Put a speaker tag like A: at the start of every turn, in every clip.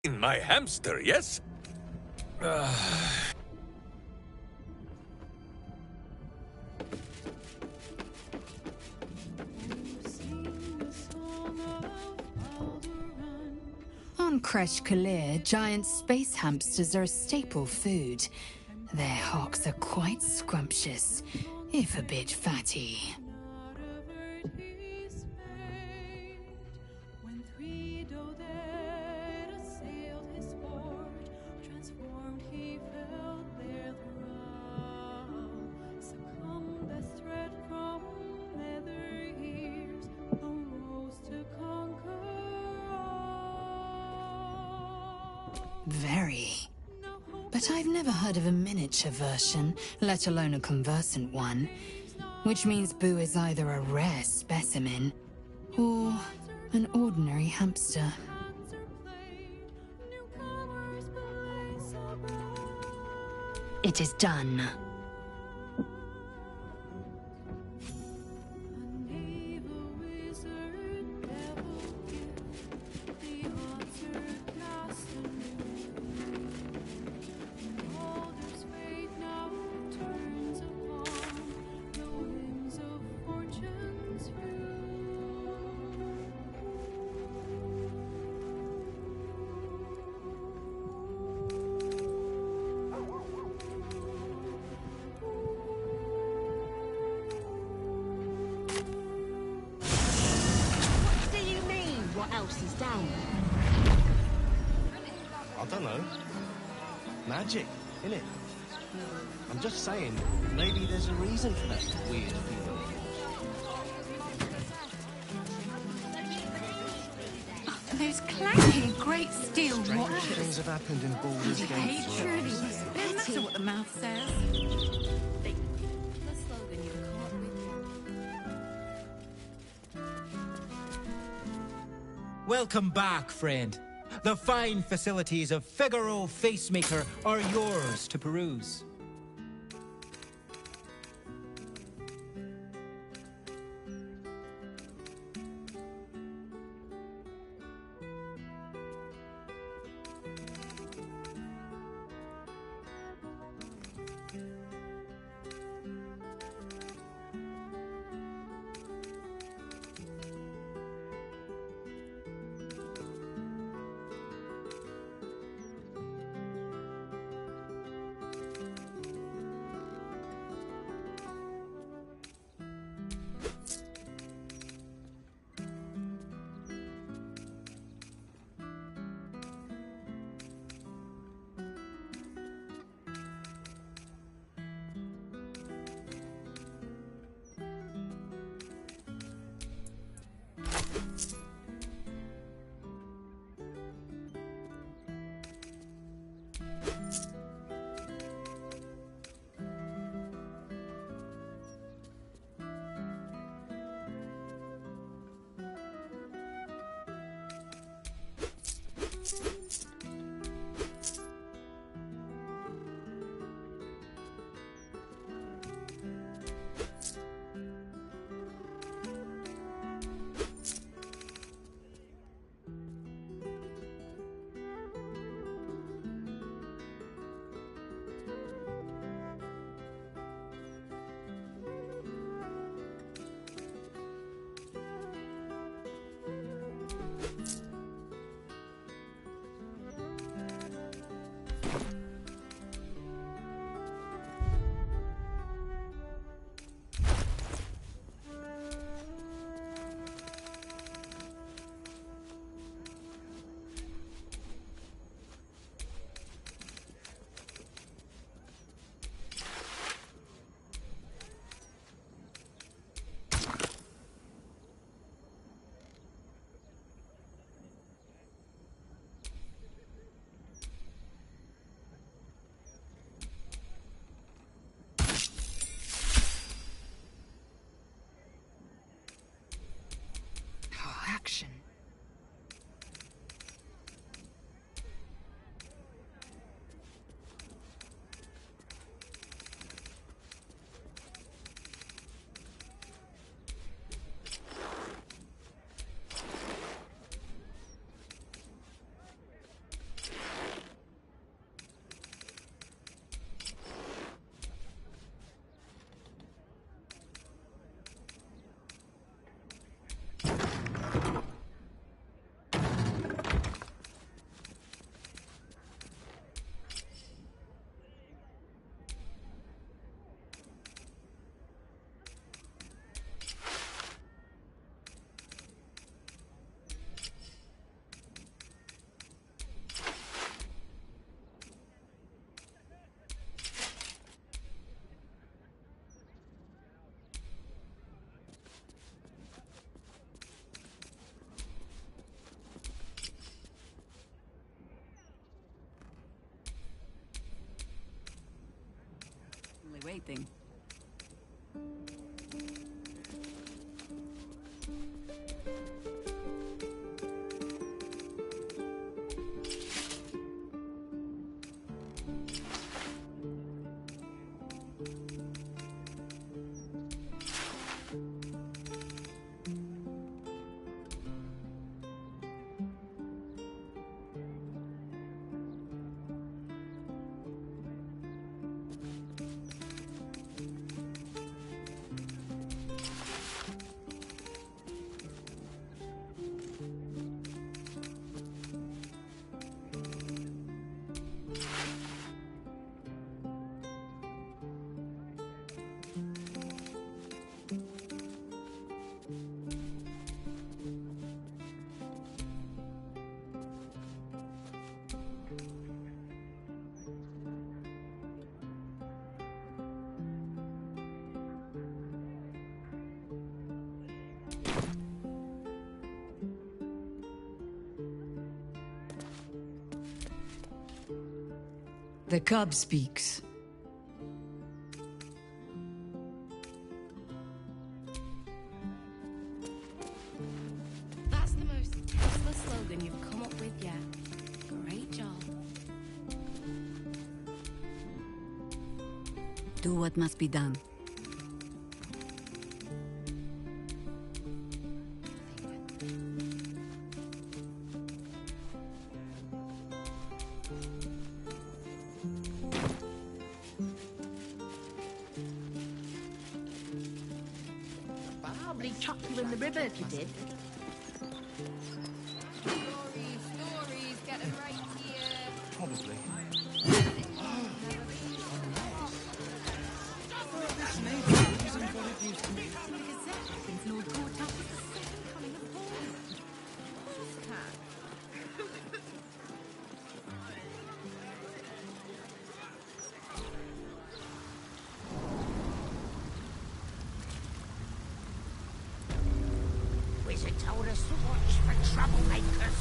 A: in my hamster, yes?
B: On Kresh Kalir, giant space hamsters are a staple food. Their hocks are quite scrumptious, if a bit fatty. Very. But I've never heard of a miniature version, let alone a conversant one. Which means Boo is either a rare specimen, or an ordinary hamster. It is done.
C: I don't know. Magic, innit? I'm just saying, maybe there's a reason for that weird feeling.
B: Those clanky great steel
C: Strange
B: watches.
C: things have happened in Baldur's Gate.
B: Hey, truly, no matter what the mouth says.
D: Welcome back, friend. The fine facilities of Figaro Facemaker are yours to peruse.
A: Only waiting.
B: The cub speaks.
E: That's the most useless slogan you've come up with yet. Great job.
A: Do what must be done.
E: Probably chucked you in the river if you did.
F: Stories, get them right here.
C: Probably.
G: Wizard told us to watch for troublemakers.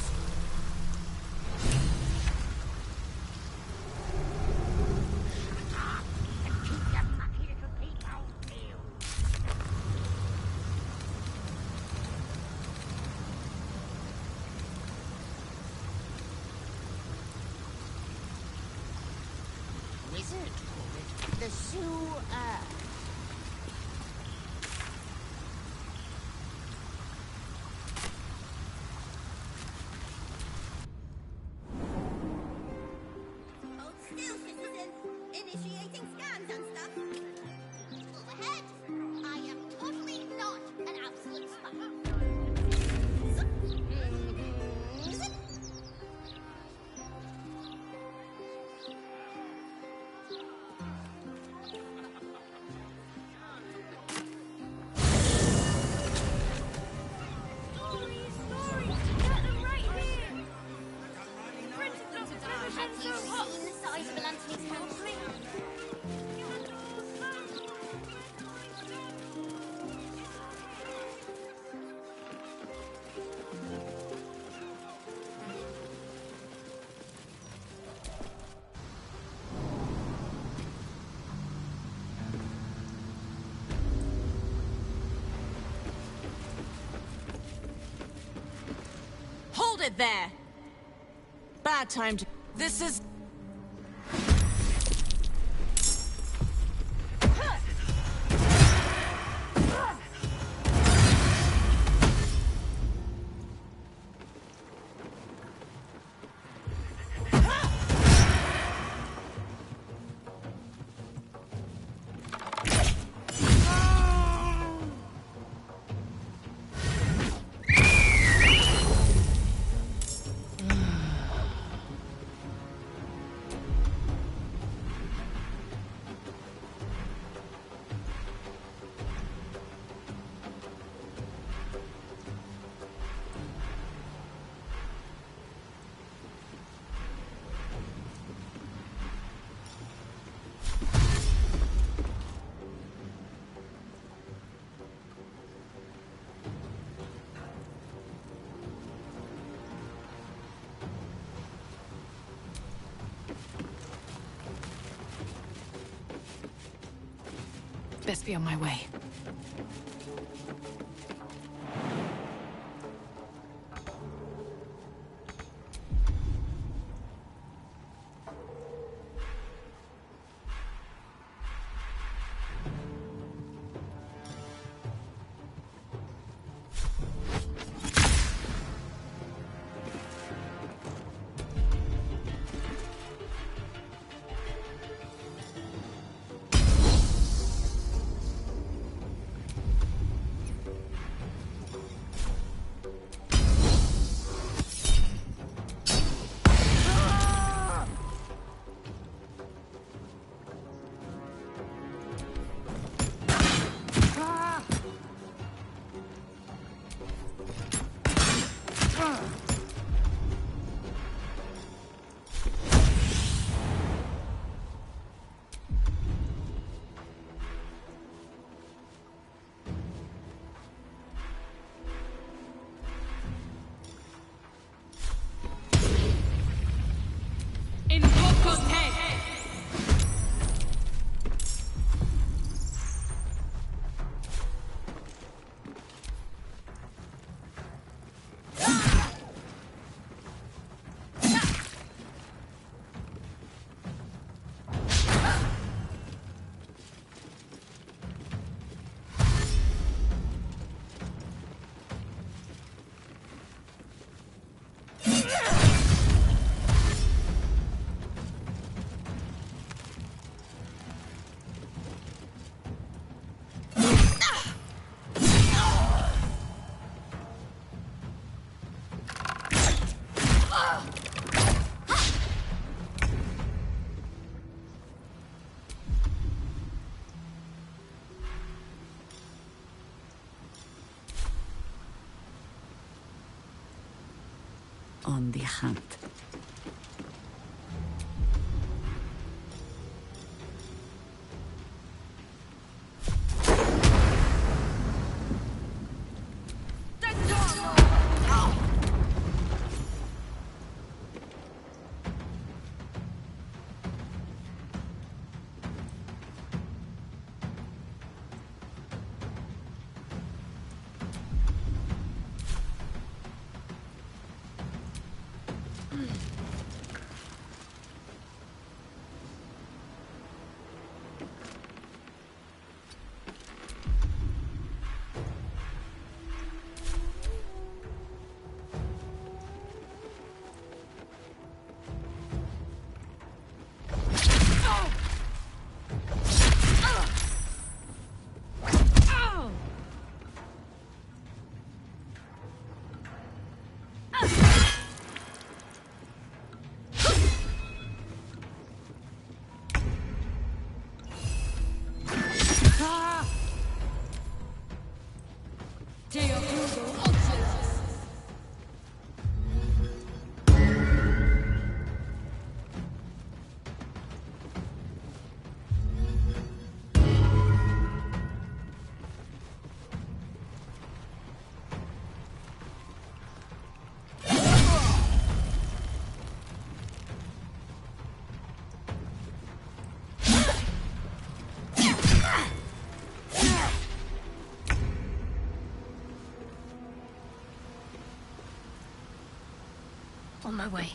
G: Shut up and keep your mucky little people peeled. Wizard called it the sewer.
H: Hold still, citizen. Initiating scans and stuff. Overhead. I am totally not an absolute spy. Have you seen the size of Anthony's house?
E: Hold it there! Bad time to... This is...
A: Best be on my way.
I: On the hunt.
A: On my way.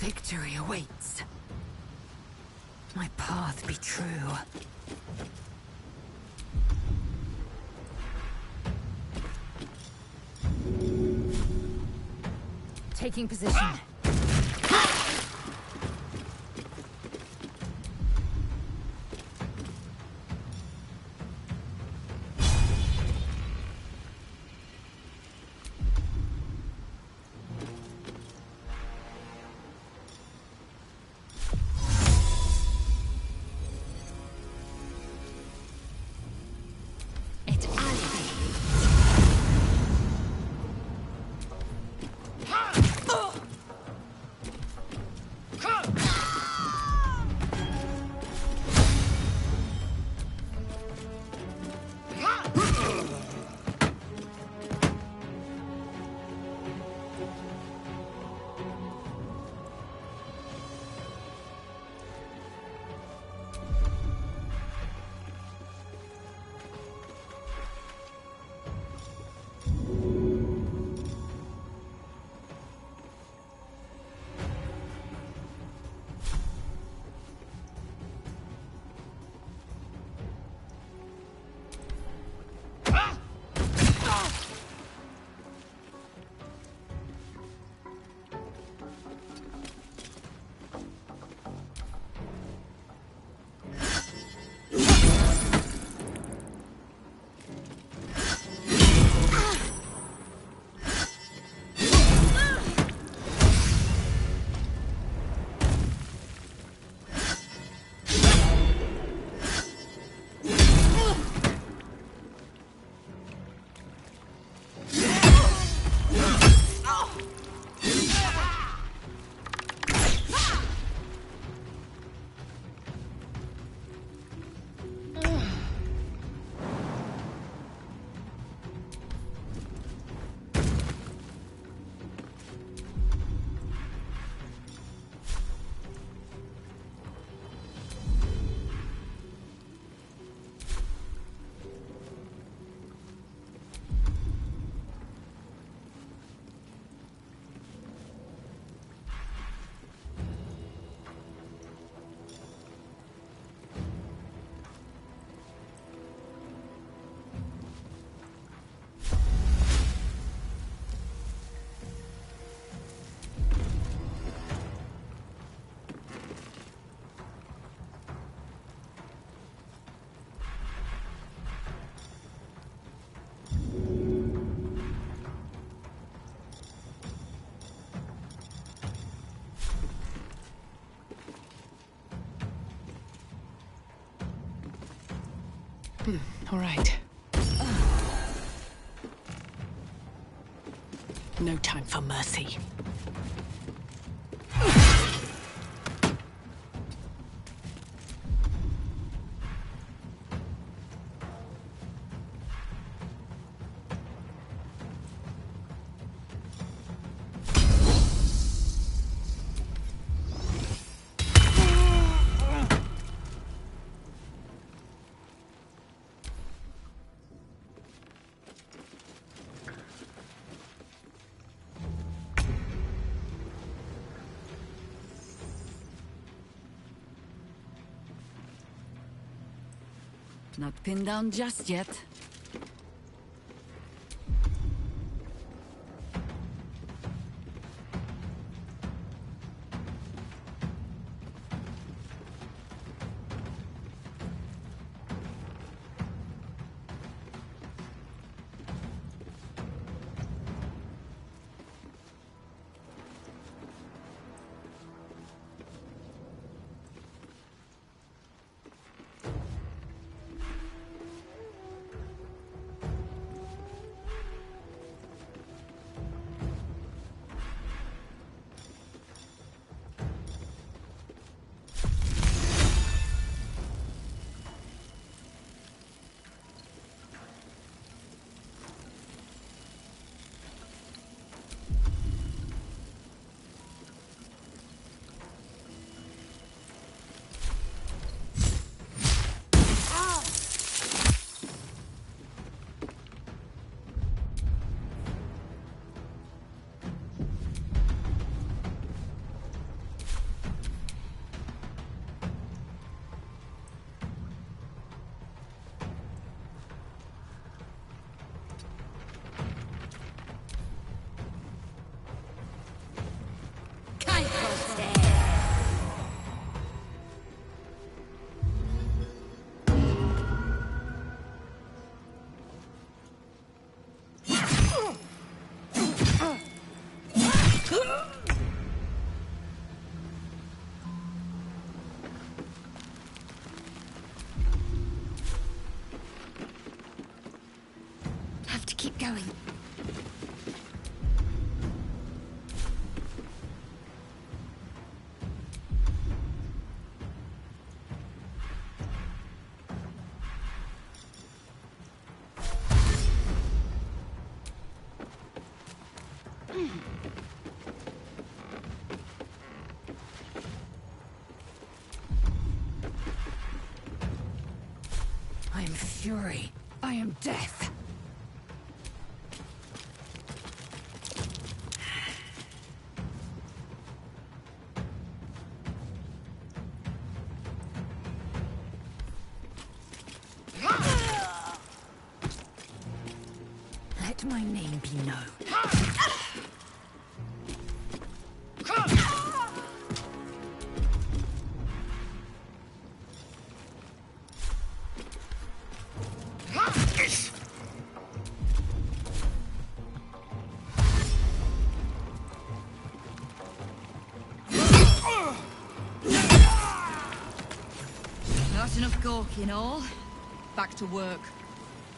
A: Victory awaits. My path be true. Taking position.
I: All right. No time for mercy.
A: Not pinned down just yet. Have to keep going. I am fury. I am death. Let my name be known. Not enough gork in all. Back to work.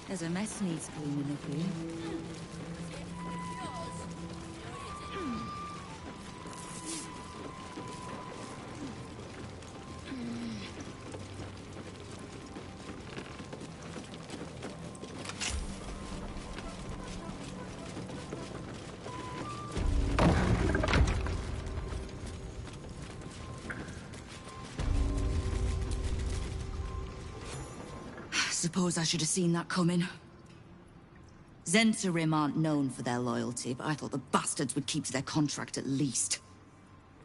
A: There's a mess needs cleaning up here. Suppose I should have seen that coming. Zhentarim aren't known for their loyalty, but I thought the bastards would keep to their contract at least.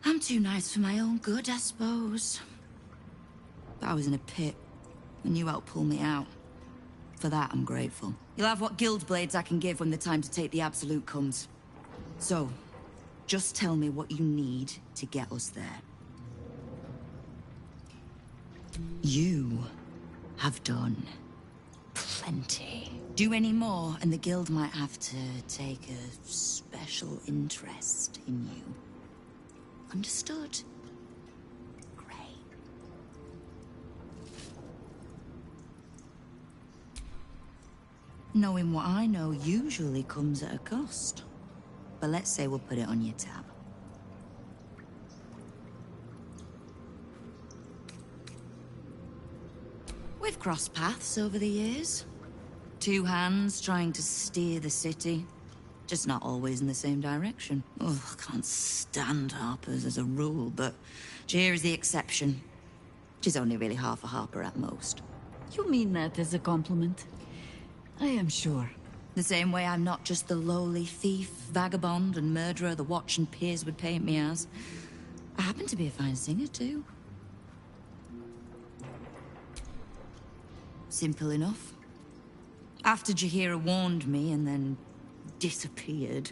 A: I'm too nice for my own good, I suppose. But I was in a pit, and you helped pull me out. For that, I'm grateful. You'll have what guild blades I can give when the time to take the Absolute comes. So, just tell me what you need to get us there. You have done plenty. Do any more, and the guild might have to take a special interest in you. Understood? Great. Knowing what I know usually comes at a cost. But let's say we'll put it on your tab. We've crossed paths over the years. Two hands trying to steer the city. Just not always in the same direction. Oh, I can't stand Harpers as a rule, but Jir is the exception. She's only really half a Harper at most.
J: You mean that as a compliment? I am sure.
A: The same way I'm not just the lowly thief, vagabond, and murderer the Watch and peers would paint me as. I happen to be a fine singer, too. Simple enough. After Jaheira warned me and then disappeared,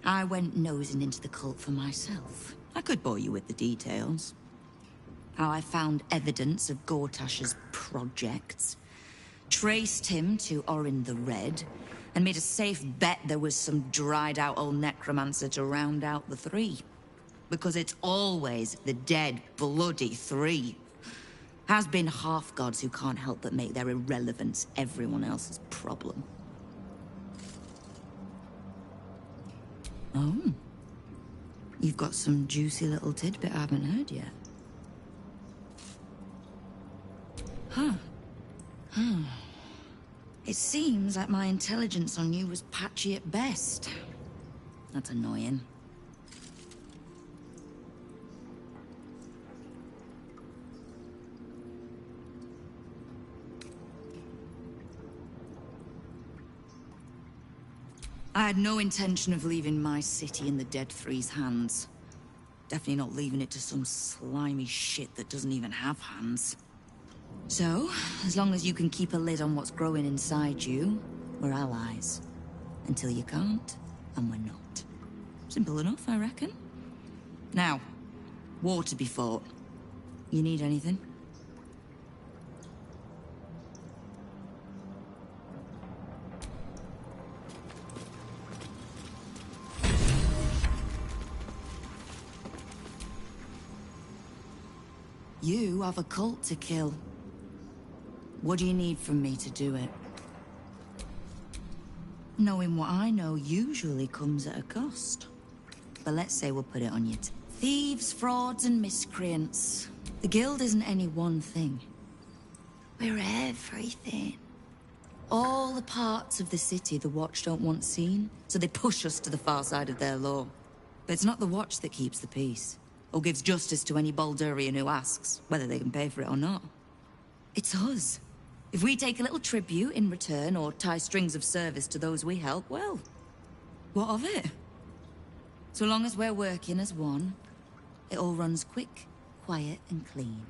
A: I went nosing into the cult for myself. I could bore you with the details. How I found evidence of Gortash's projects, traced him to Orin the Red, and made a safe bet there was some dried-out old necromancer to round out the three. Because it's always the dead, bloody three. Has been half-gods who can't help but make their irrelevance everyone else's problem. Oh. You've got some juicy little tidbit I haven't heard yet. Huh. It seems like my intelligence on you was patchy at best. That's annoying. I had no intention of leaving my city in the Dead Three's hands. Definitely not leaving it to some slimy shit that doesn't even have hands. So, as long as you can keep a lid on what's growing inside you, we're allies. Until you can't, and we're not. Simple enough, I reckon. Now, war to be fought. You need anything? You have a cult to kill. What do you need from me to do it? Knowing what I know usually comes at a cost. But let's say we'll put it on you. Thieves, frauds, and miscreants. The Guild isn't any one thing. We're everything. All the parts of the city the Watch don't want seen, so they push us to the far side of their law. But it's not the Watch that keeps the peace, or gives justice to any Baldurian who asks, whether they can pay for it or not. It's us. If we take a little tribute in return, or tie strings of service to those we help, well, what of it? So long as we're working as one, it all runs quick, quiet, and clean.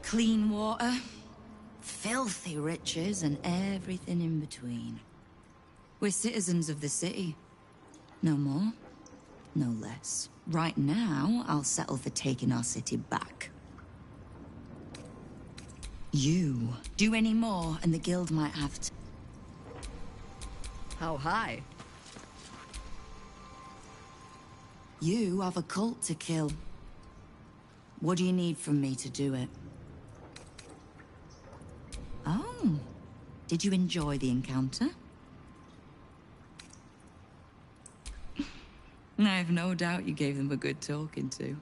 A: Clean water, filthy riches, and everything in between. We're citizens of the city. No more, no less. Right now, I'll settle for taking our city back. You do any more, and the Guild might have to.
J: How high?
A: You have a cult to kill. What do you need from me to do it? Oh, did you enjoy the encounter? I have no doubt you gave them a good talking to.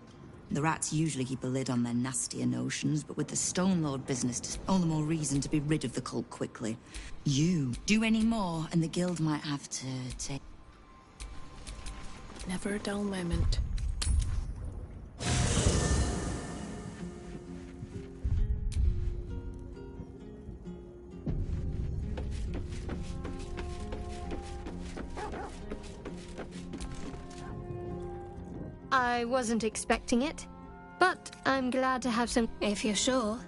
A: The rats usually keep a lid on their nastier notions, but with the Stone Lord business, all the more reason to be rid of the cult quickly. You do any more, and the Guild might have to take...
I: Never a dull moment.
K: I wasn't expecting it, but I'm glad to have some... If you're sure.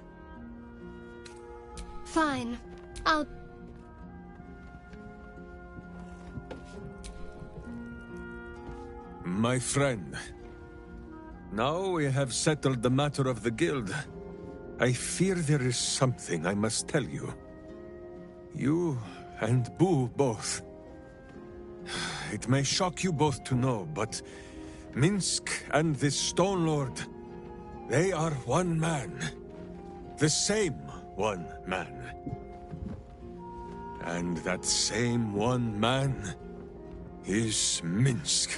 K: Fine. I'll...
L: My friend, now we have settled the matter of the Guild. I fear there is something I must tell you. You and Boo both. It may shock you both to know, but Minsc and this Stone Lord, They are one man. The same one man. And that same one man is Minsc.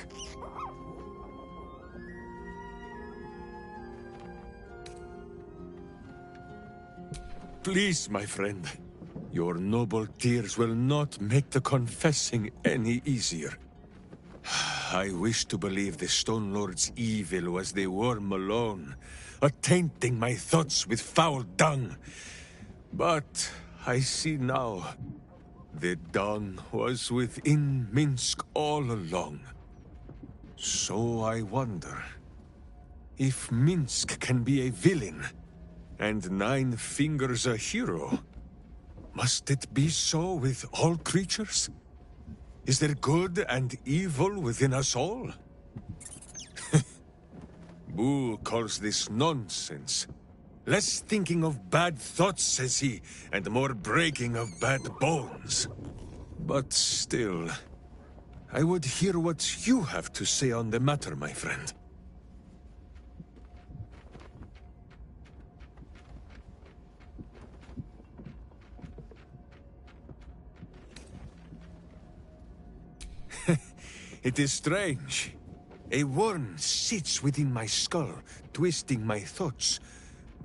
L: Please, my friend. Your noble tears will not make the confessing any easier. I wish to believe the Stone Lord's evil was the worm alone, attainting my thoughts with foul dung. But I see now, the dung was within Minsc all along. So I wonder, if Minsc can be a villain, and Nine Fingers a hero, must it be so with all creatures? Is there good and evil within us all? Boo calls this nonsense. Less thinking of bad thoughts, says he, and more breaking of bad bones. But still, I would hear what you have to say on the matter, my friend. It is strange. A worm sits within my skull, twisting my thoughts.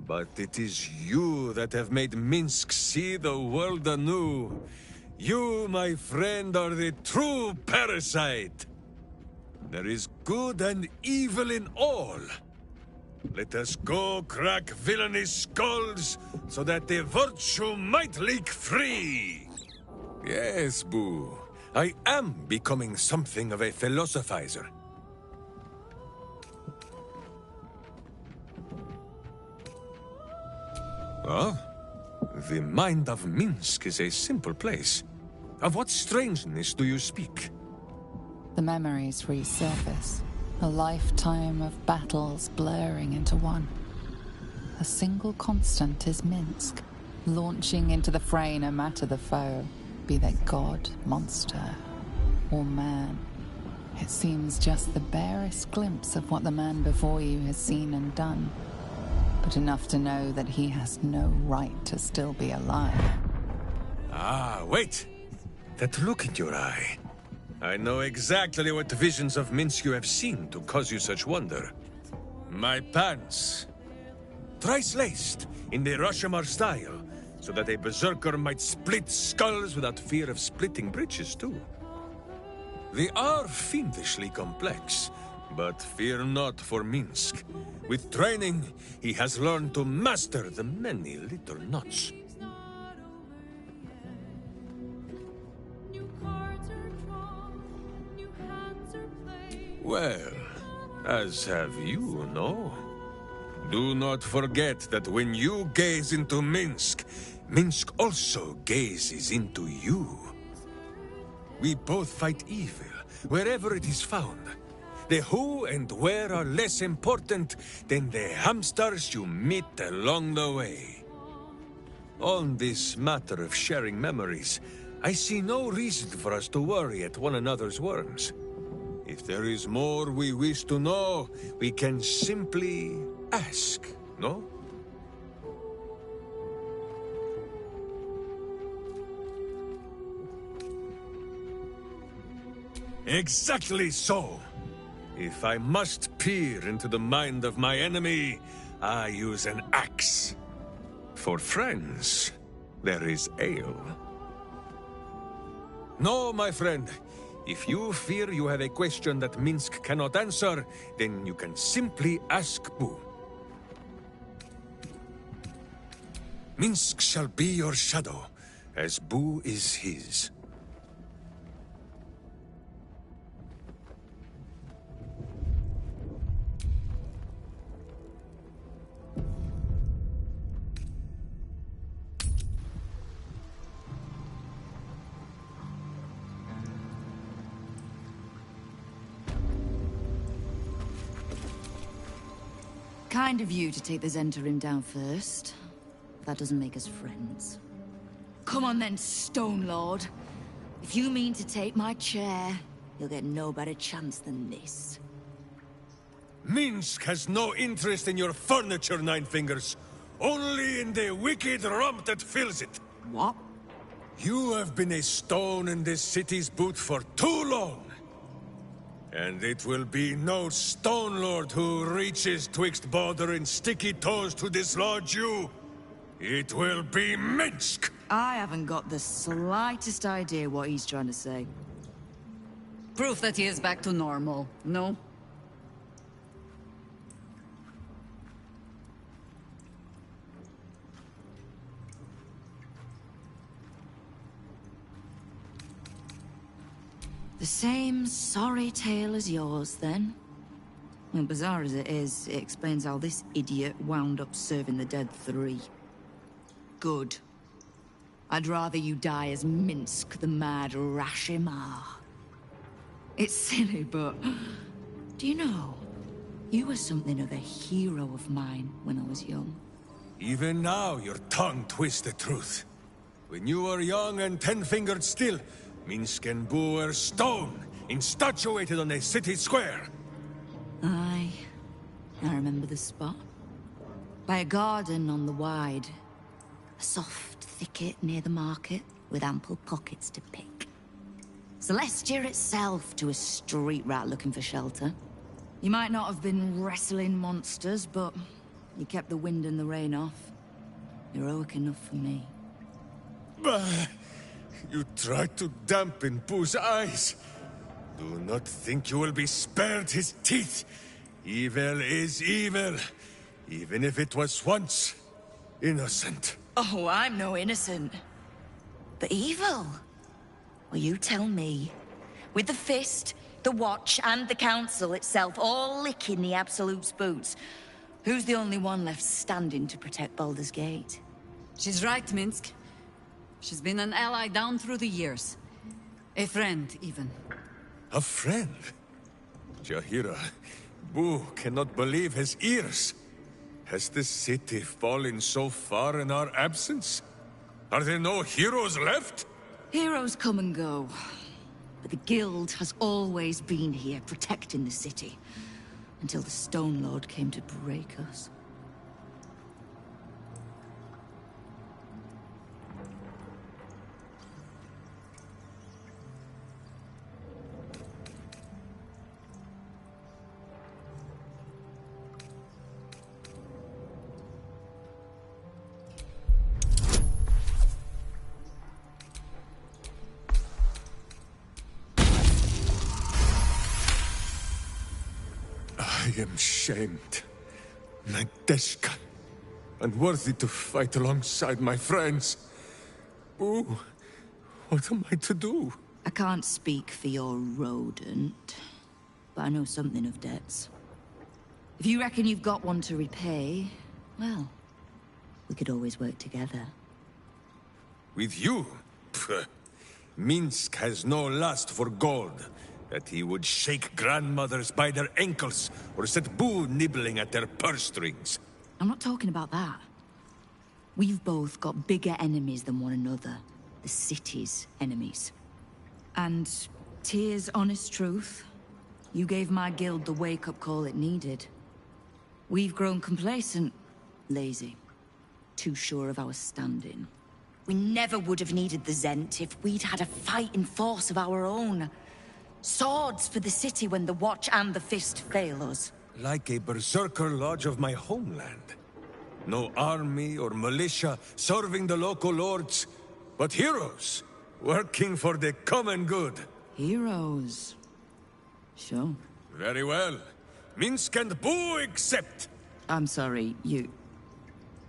L: But it is you that have made Minsc see the world anew. You, my friend, are the true parasite. There is good and evil in all. Let us go crack villainous skulls, so that the virtue might leak free. Yes, Boo. I am becoming something of a philosophizer. Oh? The mind of Minsc is a simple place. Of what strangeness do you speak?
M: The memories resurface. A lifetime of battles blurring into one. A single constant is Minsc, launching into the fray no matter the foe, be they god, monster, or man. It seems just the barest glimpse of what the man before you has seen and done, but enough to know that he has no right to still be alive.
L: Ah, wait! That look in your eye. I know exactly what visions of Minsc you have seen to cause you such wonder. My pants. Thrice laced, in the Rashomar style, so that a berserker might split skulls without fear of splitting breeches, too. They are fiendishly complex, but fear not for Minsc. With training, he has learned to master the many little knots. Well, as have you, no? Do not forget that when you gaze into Minsc, Minsc also gazes into you. We both fight evil, wherever it is found. The who and where are less important than the hamsters you meet along the way. On this matter of sharing memories, I see no reason for us to worry at one another's worms. If there is more we wish to know, we can simply ask, no? Exactly so! If I must peer into the mind of my enemy, I use an axe. For friends, there is ale. No, my friend. If you fear you have a question that Minsc cannot answer, then you can simply ask Boo. Minsc shall be your shadow, as Boo is his.
A: Kind of you to take the Zhentarim down first. That doesn't make us friends. Come on then, Stone Lord. If you mean to take my chair, you'll get no better chance than this.
L: Minsk has no interest in your furniture, Nine Fingers. Only in the wicked rump that fills it.
A: What?
L: You have been a stone in this city's boot for too long. And it will be no Stone Lord who reaches twixt Baldur and sticky toes to dislodge you. It will be Minsk!
A: I haven't got the slightest idea what he's trying to say.
J: Proof that he is back to normal, no?
A: The same sorry tale as yours, then? Well, bizarre as it is, it explains how this idiot wound up serving the Dead Three. Good. I'd rather you die as Minsk the Mad Rashimar. It's silly, but... do you know? You were something of a hero of mine when I was young.
L: Even now, your tongue twists the truth. When you were young and ten-fingered still, Minsk and Boo were stone, instatuated on a city square.
A: Aye. I remember the spot. By a garden on the Wide. A soft thicket near the market, with ample pockets to pick. Celestia itself to a street rat looking for shelter. You might not have been wrestling monsters, but you kept the wind and the rain off. Heroic enough for me.
L: Bah! You tried to dampen Boo's eyes. Do not think you will be spared his teeth. Evil is evil, even if it was once innocent.
A: Oh, I'm no innocent. But evil? Well, you tell me. With the Fist, the Watch, and the Council itself all licking the Absolute's boots, who's the only one left standing to protect Baldur's Gate?
J: She's right, Minsk. She's been an ally down through the years. A friend, even.
L: A friend? Jaheira, Boo cannot believe his ears. Has the city fallen so far in our absence? Are there no heroes left?
A: Heroes come and go. But the Guild has always been here, protecting the city. Until the Stone Lord came to break us.
L: I am shamed. Nadeshka. Unworthy to fight alongside my friends. Boo, what am I to do?
A: I can't speak for your rodent, but I know something of debts. If you reckon you've got one to repay, well, we could always work together.
L: With you? Pfft. Minsk has no lust for gold. That he would shake grandmothers by their ankles, or set Boo nibbling at their purse strings.
A: I'm not talking about that. We've both got bigger enemies than one another. The city's enemies. And, Tyr's honest truth, you gave my guild the wake-up call it needed. We've grown complacent, lazy, too sure of our standing. We never would have needed the Zent if we'd had a fighting force of our own. Swords for the city when the Watch and the Fist fail us.
L: Like a berserker lodge of my homeland. No army or militia serving the local lords, but heroes working for the common good.
A: Heroes? Sure.
L: Very well. Minsk and Boo accept.
A: I'm sorry, you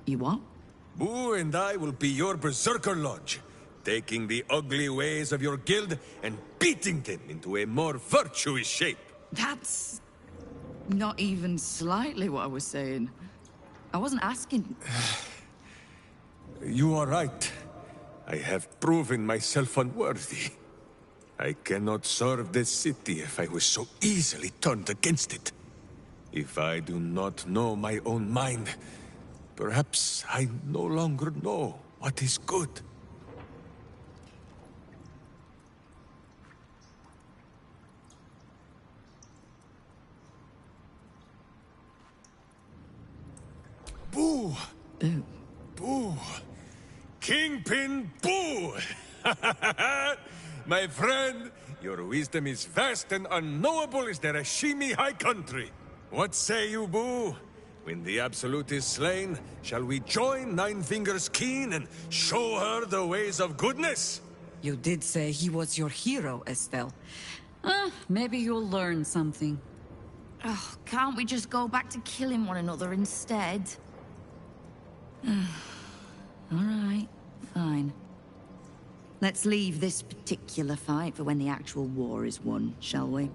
A: what?
L: Boo and I will be your berserker lodge, taking the ugly ways of your guild and beating them into a more virtuous shape.
A: That's not even slightly what I was saying. I wasn't asking.
L: You are right. I have proven myself unworthy. I cannot serve this city if I was so easily turned against it. If I do not know my own mind, perhaps I no longer know what is good. Boo!
A: Boo.
L: Boo! Kingpin Boo! My friend, your wisdom is vast and unknowable as the Rashimi High Country. What say you, Boo? When the Absolute is slain, shall we join Nine Fingers Keen and show her the ways of goodness?
J: You did say he was your hero, Estelle. Maybe you'll learn something.
A: Oh, can't we just go back to killing one another instead? All right, fine. Let's leave this particular fight for when the actual war is won, shall we?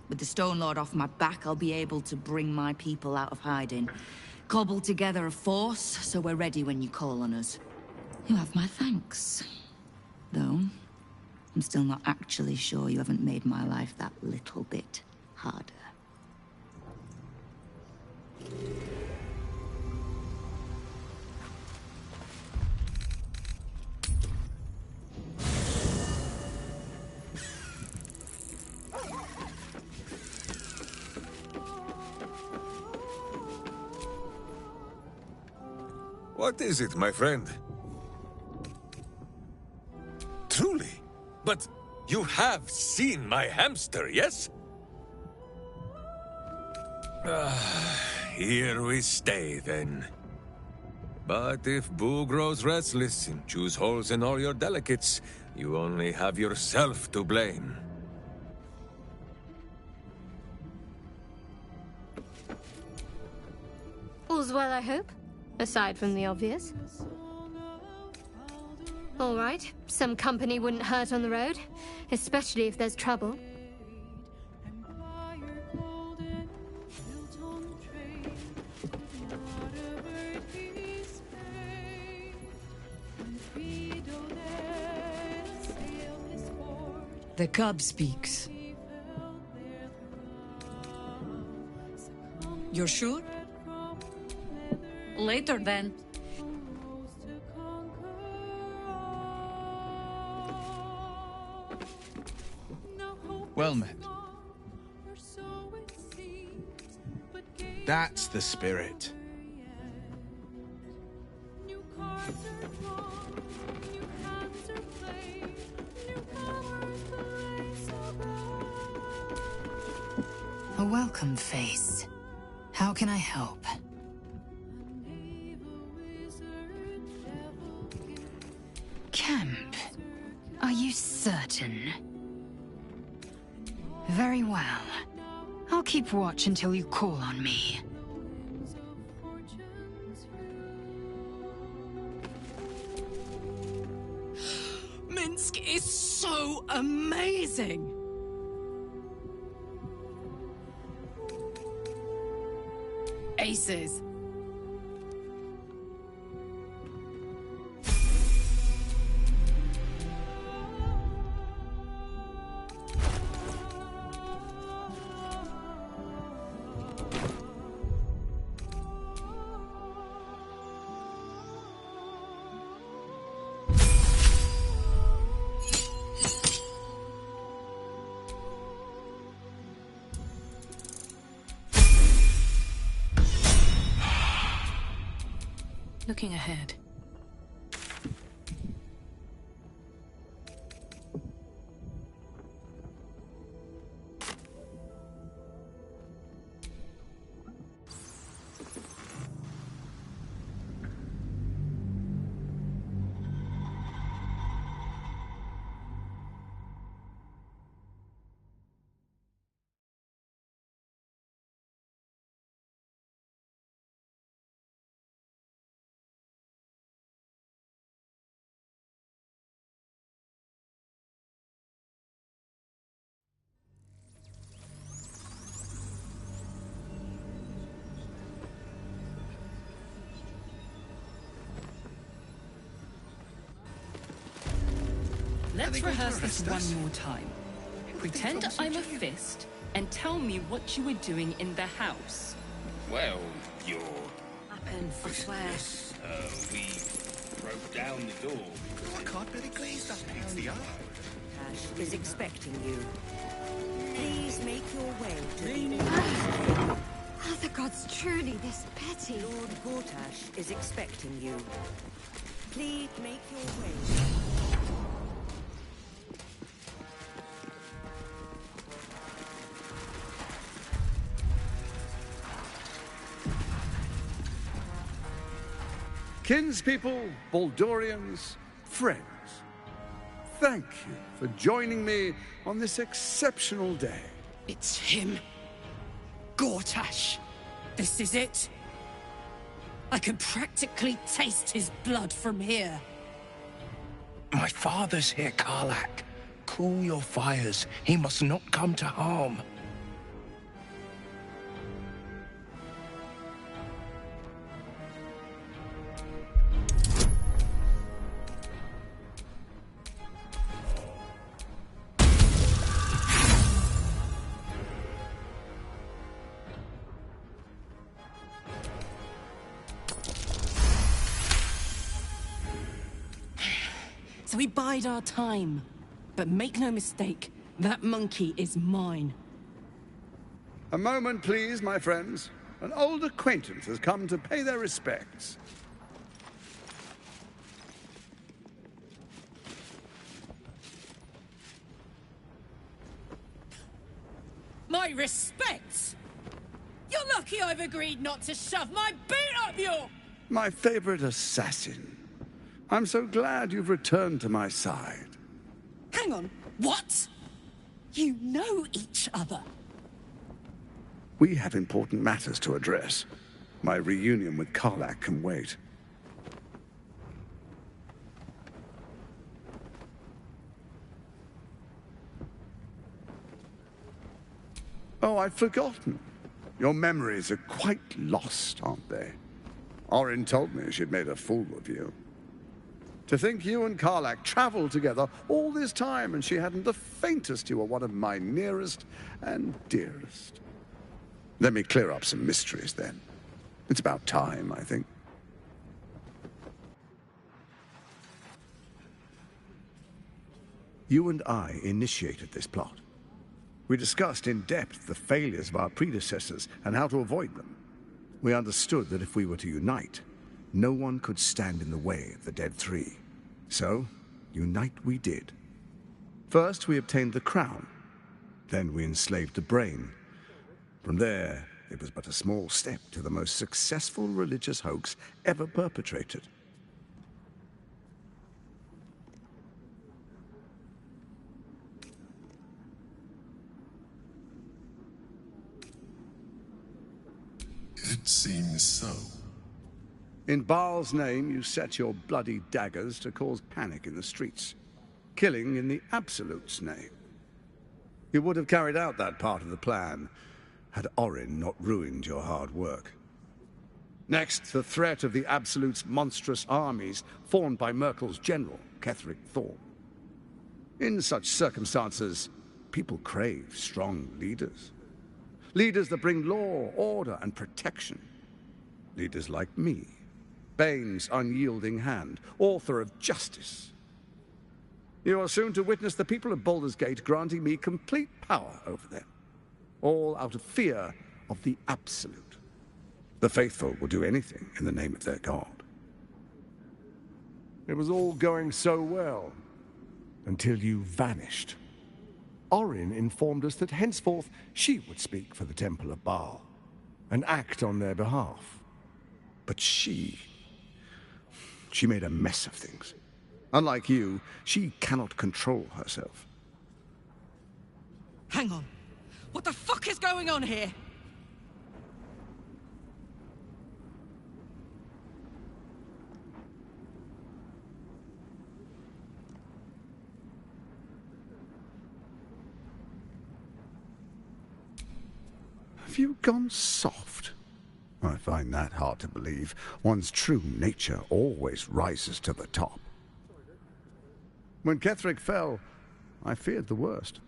A: With the Stone Lord off my back, I'll be able to bring my people out of hiding. Cobble together a force, so we're ready when you call on us. You have my thanks. Though, I'm still not actually sure you haven't made my life that little bit harder.
L: What is it, my friend? Truly? But you have seen my hamster, yes? Here we stay, then. But if Boo grows restless and chews holes in all your delicates, you only have yourself to blame.
K: All's well, I hope? Aside from the obvious. All right, some company wouldn't hurt on the road, especially if there's trouble.
J: The cub speaks. You're sure? Later, then.
N: Well met. That's the spirit.
B: A welcome face. How can I help? Camp. Are you certain? Very well. I'll keep watch until you call on me.
I: Minsk is so amazing! Aces. Looking ahead.
O: Let's rehearse this one more time. Pretend I'm a fist, and tell me what you were doing in the house.
P: Well, you're...
E: Happened, I swear.
P: We broke down the door.
N: I can't really glaze that meets the eye.
E: Ash is expecting you. Please make your way to the...
A: Are the gods
K: truly this petty?
Q: Lord Gortash is expecting you. Please make your way.
R: Kinspeople, Baldurians, friends, thank you for joining me on this exceptional day.
I: It's him. Gortash. This is it. I can practically taste his blood from here.
N: My father's here, Karlach. Cool your fires. He must not come to harm.
I: So we bide our time. But make no mistake, that monkey is mine.
R: A moment, please, my friends. An old acquaintance has come to pay their respects.
I: My respects? You're lucky I've agreed not to shove my boot up your...
R: My favorite assassin. I'm so glad you've returned to my side.
I: Hang on, what? You know each other?
R: We have important matters to address. My reunion with Karlach can wait. Oh, I'd forgotten. Your memories are quite lost, aren't they? Orin told me she'd made a fool of you. To think you and Karlach traveled together all this time and she hadn't the faintest you were one of my nearest and dearest. Let me clear up some mysteries then. It's about time, I think. You and I initiated this plot. We discussed in depth the failures of our predecessors and how to avoid them. We understood that if we were to unite, no one could stand in the way of the Dead Three. So, unite we did. First, we obtained the crown. Then we enslaved the brain. From there, it was but a small step to the most successful religious hoax ever perpetrated.
S: It seems so.
R: In Baal's name, you set your bloody daggers to cause panic in the streets, killing in the Absolute's name. You would have carried out that part of the plan had Orin not ruined your hard work. Next, the threat of the Absolute's monstrous armies formed by Merkel's general, Ketheric Thorm. In such circumstances, people crave strong leaders. Leaders that bring law, order, and protection. Leaders like me. Bane's unyielding hand, author of justice. You are soon to witness the people of Baldur's Gate granting me complete power over them, all out of fear of the Absolute. The faithful will do anything in the name of their god.
T: It was all going so well, until you vanished. Orin informed us that henceforth she would speak for the Temple of Baal, and act on their behalf.
R: But she made a mess of things. Unlike you, she cannot control herself.
I: Hang on. What the fuck is going on here?
R: Have you gone soft? I find that hard to believe. One's true nature always rises to the top. When Ketheric fell, I feared the worst.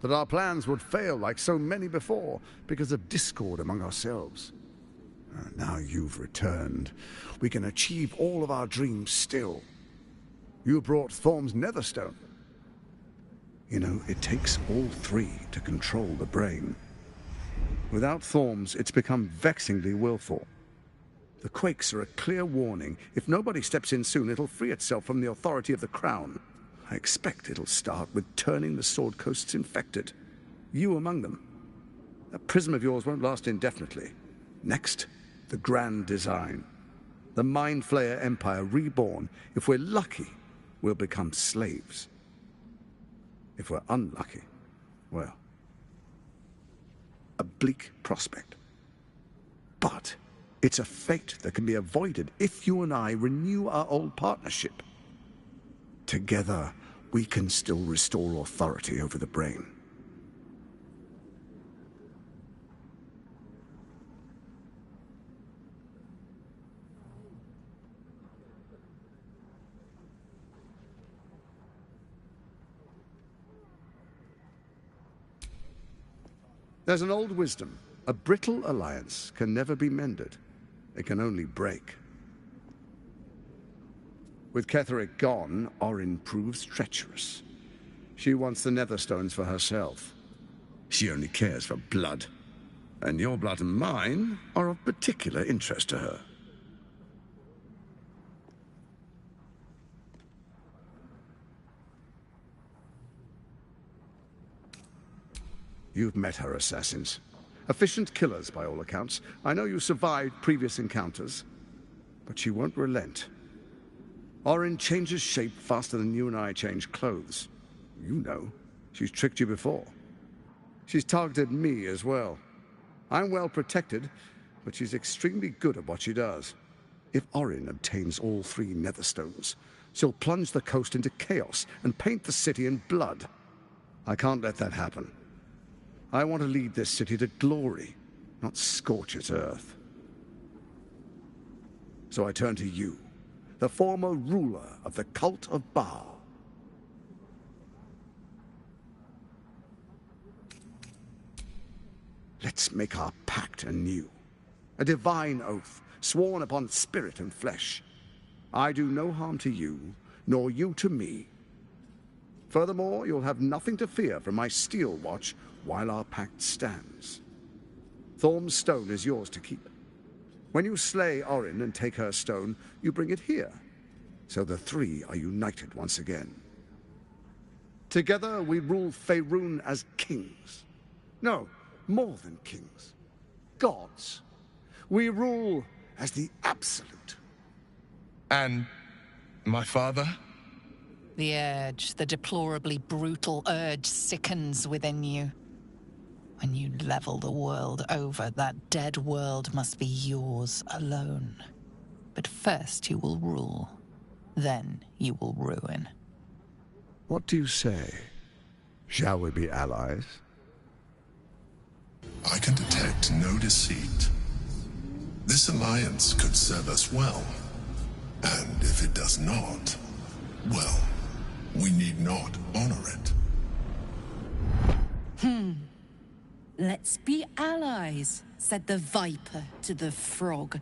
R: That our plans would fail like so many before because of discord among ourselves. Now you've returned. We can achieve all of our dreams still. You brought Thorm's Netherstone. You know, it takes all three to control the brain. Without Thorms, it's become vexingly willful. The quakes are a clear warning. If nobody steps in soon, it'll free itself from the authority of the Crown. I expect it'll start with turning the Sword Coasts infected. You among them. That prism of yours won't last indefinitely. Next, the grand design. The Mind Flayer Empire reborn. If we're lucky, we'll become slaves. If we're unlucky, well, a bleak prospect. But it's a fate that can be avoided if you and I renew our old partnership. Together, we can still restore authority over the brain. There's an old wisdom. A brittle alliance can never be mended. It can only break. With Ketheric gone, Orin proves treacherous. She wants the Netherstones for herself. She only cares for blood. And your blood and mine are of particular interest to her. You've met her assassins. Efficient killers, by all accounts. I know you survived previous encounters, but she won't relent. Orin changes shape faster than you and I change clothes. You know, she's tricked you before. She's targeted me as well. I'm well protected, but she's extremely good at what she does. If Orin obtains all 3 Netherstones, she'll plunge the coast into chaos and paint the city in blood. I can't let that happen. I want to lead this city to glory, not scorch its earth. So I turn to you, the former ruler of the cult of Baal. Let's make our pact anew. A divine oath, sworn upon spirit and flesh. I do no harm to you, nor you to me. Furthermore, you'll have nothing to fear from my steel watch while our pact stands. Thorm's stone is yours to keep. When you slay Orin and take her stone, you bring it here, so the 3 are united once again. Together we rule Faerun as kings. No, more than kings. Gods. We rule as the Absolute.
N: And my father?
M: The urge, the deplorably brutal urge sickens within you. When you level the world over, that dead world must be yours alone. But first you will rule. Then you will ruin.
R: What do you say? Shall we be allies?
S: I can detect no deceit. This alliance could serve us well. And if it does not, well, we need not honor it.
I: Let's be allies, said the viper to the frog.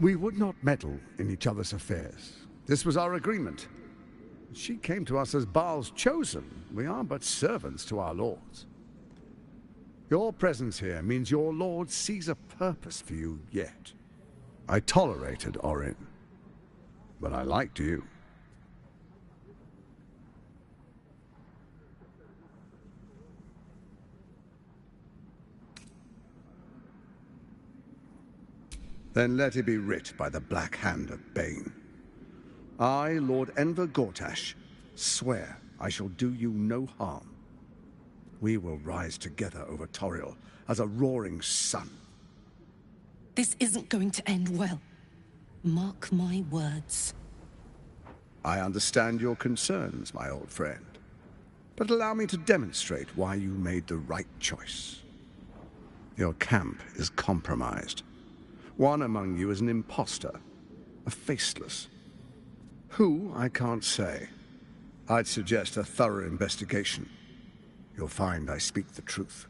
R: We would not meddle in each other's affairs. This was our agreement. She came to us as Baal's chosen. We are but servants to our lords. Your presence here means your lord sees a purpose for you yet. I tolerated Orin, but I liked you. Then let it be writ by the black hand of Bane. I, Lord Enver Gortash, swear I shall do you no harm. We will rise together over Toriel as a roaring sun.
I: This isn't going to end well. Mark my words.
R: I understand your concerns, my old friend. But allow me to demonstrate why you made the right choice. Your camp is compromised. One among you is an imposter, a faceless. Who, I can't say. I'd suggest a thorough investigation. You'll find I speak the truth.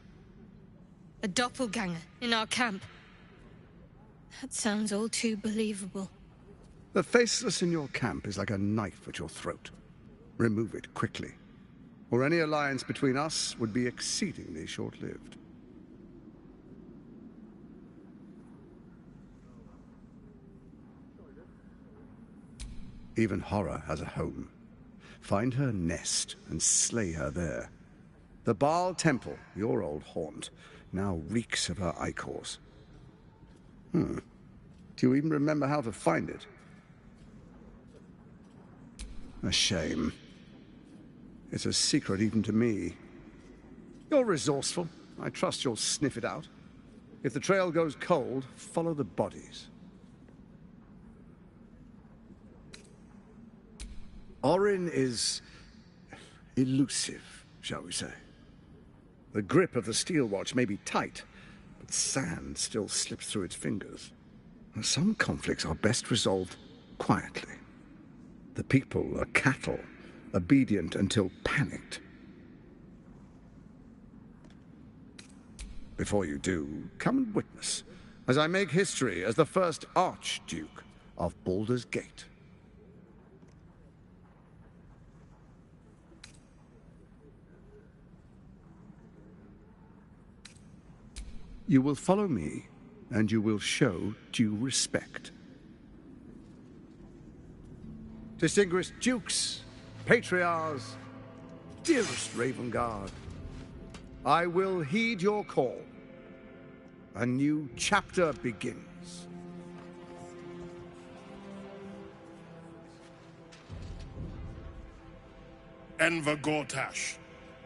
K: A doppelganger in our camp. That sounds all too believable.
R: The faceless in your camp is like a knife at your throat. Remove it quickly, or any alliance between us would be exceedingly short-lived. Even horror has a home. Find her nest and slay her there. The Baal Temple, your old haunt, now reeks of her ichors. Do you even remember how to find it? A shame. It's a secret even to me. You're resourceful. I trust you'll sniff it out. If the trail goes cold, follow the bodies. Orin is elusive, shall we say. The grip of the steel watch may be tight, but sand still slips through its fingers. Some conflicts are best resolved quietly. The people are cattle, obedient until panicked. Before you do, come and witness, as I make history as the first Archduke of Baldur's Gate. You will follow me, and you will show due respect. Distinguished dukes, patriarchs, dearest Ravengard, I will heed your call. A new chapter begins.
U: Enver Gortash,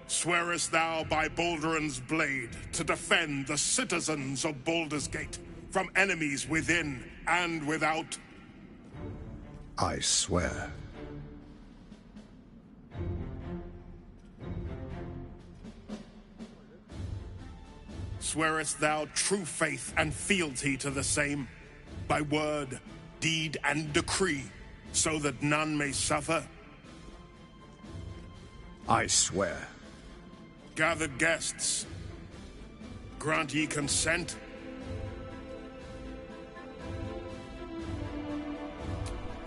U: swearest thou by Balduran's blade to defend the citizens of Baldur's Gate from enemies within and without?
R: I swear.
U: Swearest thou true faith and fealty to the same, by word, deed, and decree, so that none may suffer?
R: I swear.
U: Gathered guests, grant ye consent?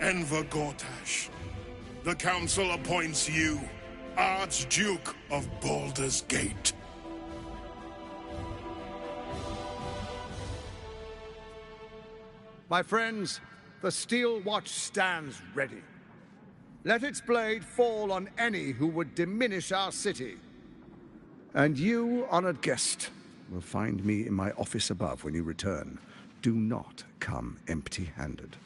U: Enver Gortash, the Council appoints you Archduke of Baldur's Gate.
R: My friends, the steel watch stands ready. Let its blade fall on any who would diminish our city. And you, honored guest, will find me in my office above when you return. Do not come empty-handed.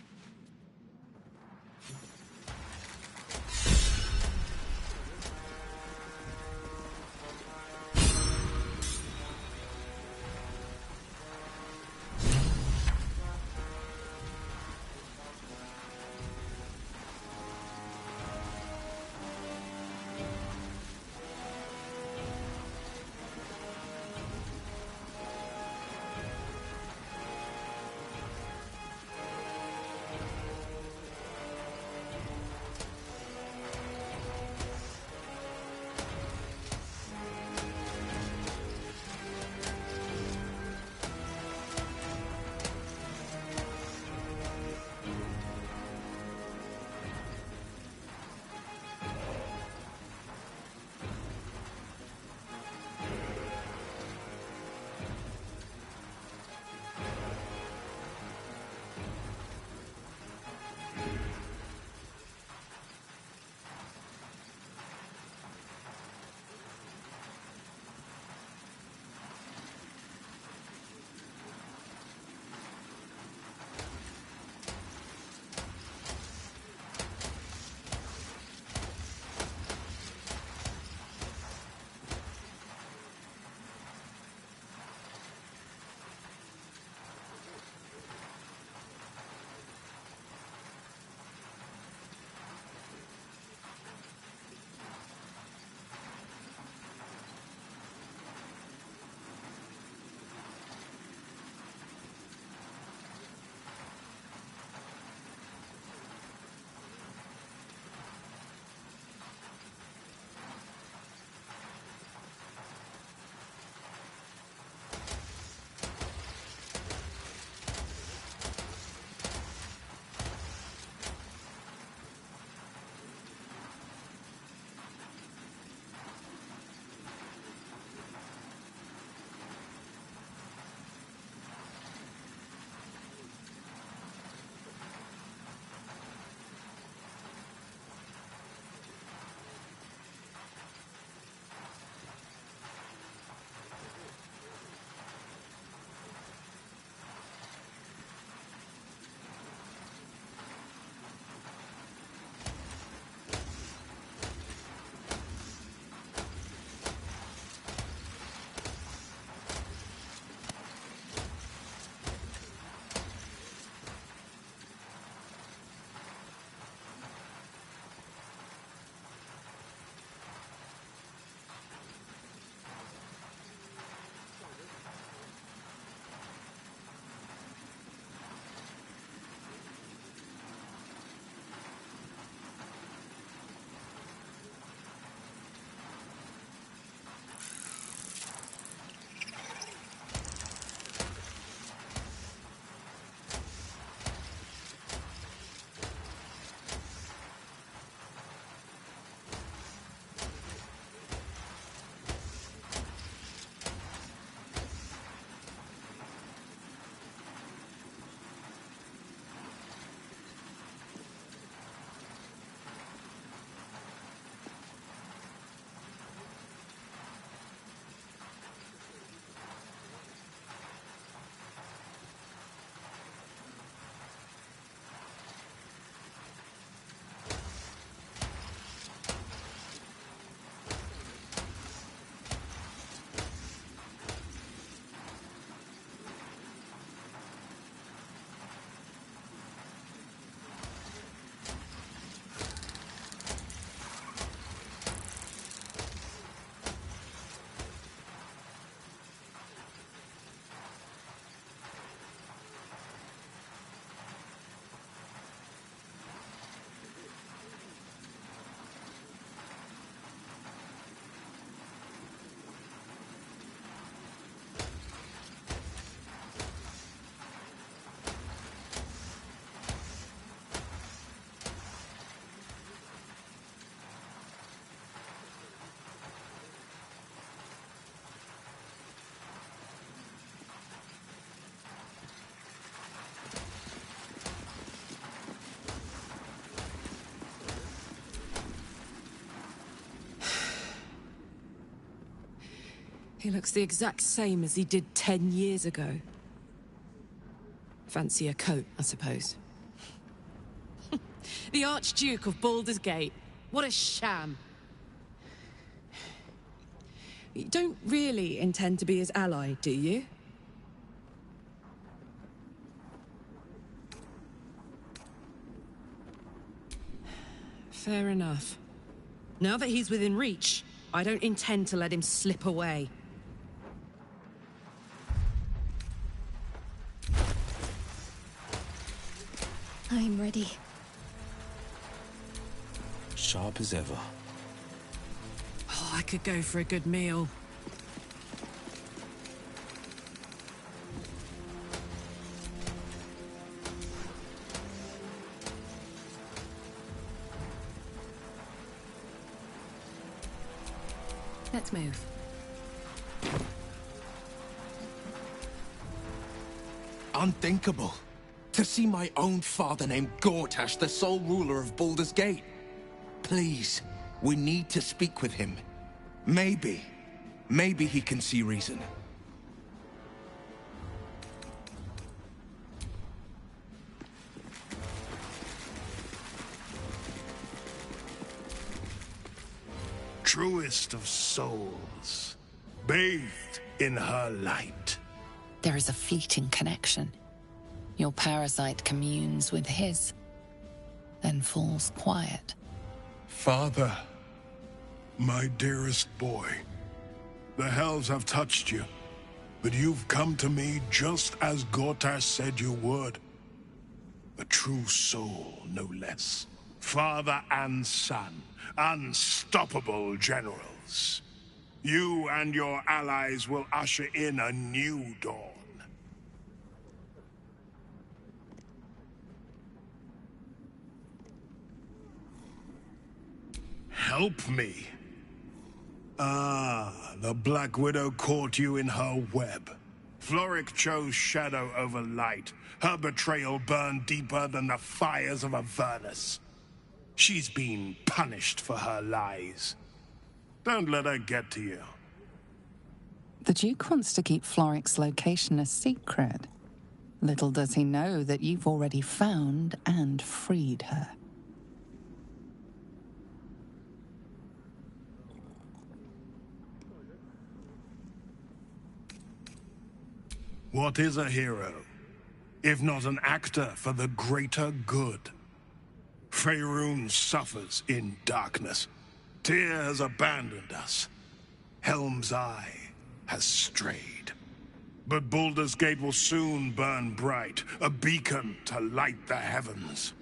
D: He looks the exact same as he did 10 years ago. Fancy a coat, I suppose. The Archduke of Baldur's Gate. What a sham. You don't really intend to be his ally, do you? Fair enough. Now that he's within reach, I don't intend to let him slip away.
K: I'm ready.
N: Sharp as ever.
D: Oh, I could go for a good meal. Let's move.
N: Unthinkable. To see my own father named Gortash, the sole ruler of Baldur's Gate. Please, we need to speak with him. Maybe he can see reason.
U: Truest of souls, bathed in her light.
M: There is a fleeting connection. Your parasite communes with his, then falls quiet.
U: Father, my dearest boy, the hells have touched you, but you've come to me just as Gortash said you would. A true soul, no less. Father and son, unstoppable generals. You and your allies will usher in a new dawn. Help me. Ah, the Black Widow caught you in her web. Florrick chose shadow over light. Her betrayal burned deeper than the fires of Avernus. She's been punished for her lies. Don't let her get to you.
M: The Duke wants to keep Florrick's location a secret. Little does he know that you've already found and freed her.
U: What is a hero, if not an actor for the greater good? Faerun suffers in darkness. Tyr has abandoned us. Helm's Eye has strayed. But Baldur's Gate will soon burn bright, a beacon to light the heavens.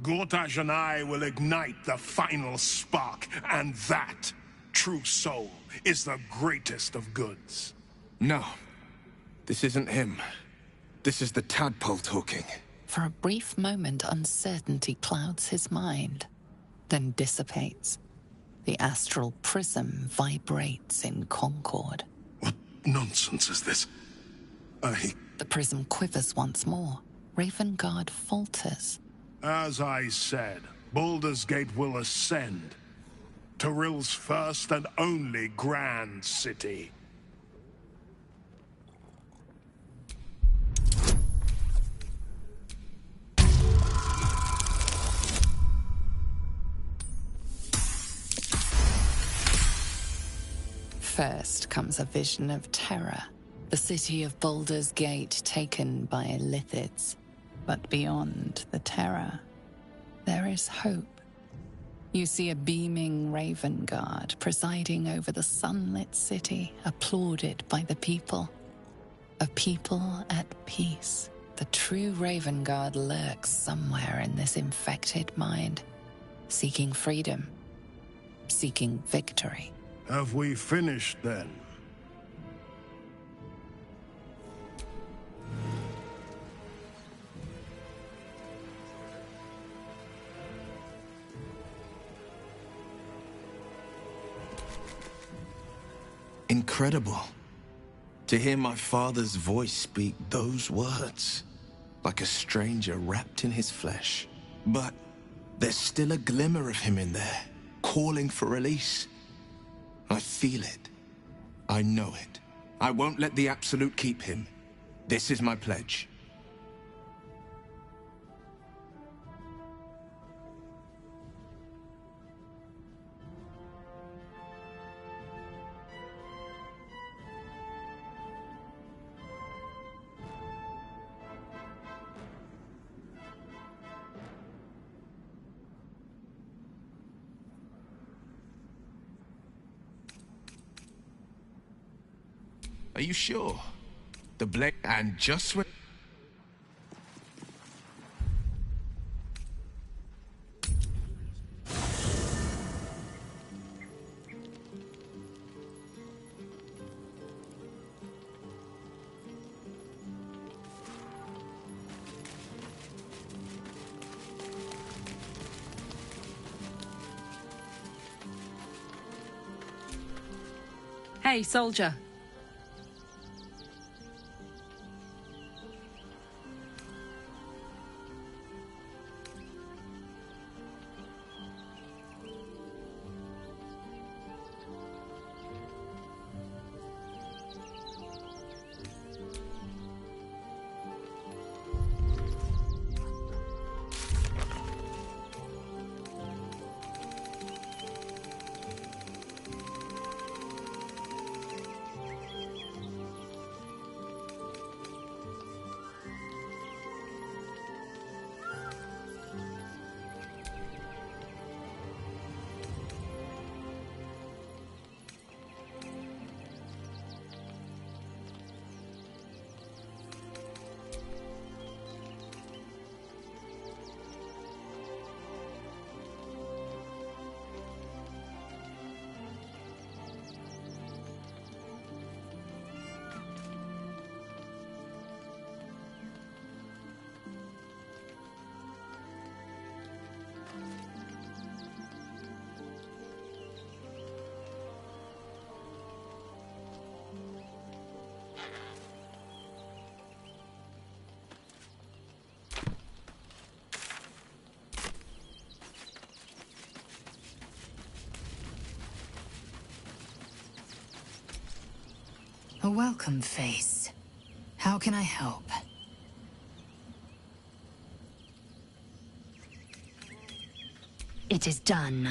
U: Gortash and I will ignite the final spark, and that, true soul, is the greatest of goods.
N: No. This isn't him. This is the tadpole talking.
M: For a brief moment, uncertainty clouds his mind, then dissipates. The astral prism vibrates in concord.
U: What nonsense is this?
M: The prism quivers once more. Ravengard falters.
U: As I said, Baldur's Gate will ascend. Tyrill's first and only grand city.
M: First comes a vision of terror. The city of Baldur's Gate taken by Lithids. But beyond the terror, there is hope. You see a beaming Ravengard presiding over the sunlit city, applauded by the people. A people at peace. The true Ravengard lurks somewhere in this infected mind, seeking freedom, seeking victory.
U: Have we finished then?
N: Incredible. To hear my father's voice speak those words, like a stranger wrapped in his flesh. But there's still a glimmer of him in there, calling for release. I feel it. I know it. I won't let the Absolute keep him. This is my pledge. Are you sure? The blade and just when...
D: Hey, soldier.
B: A welcome face. How can I help? It is done.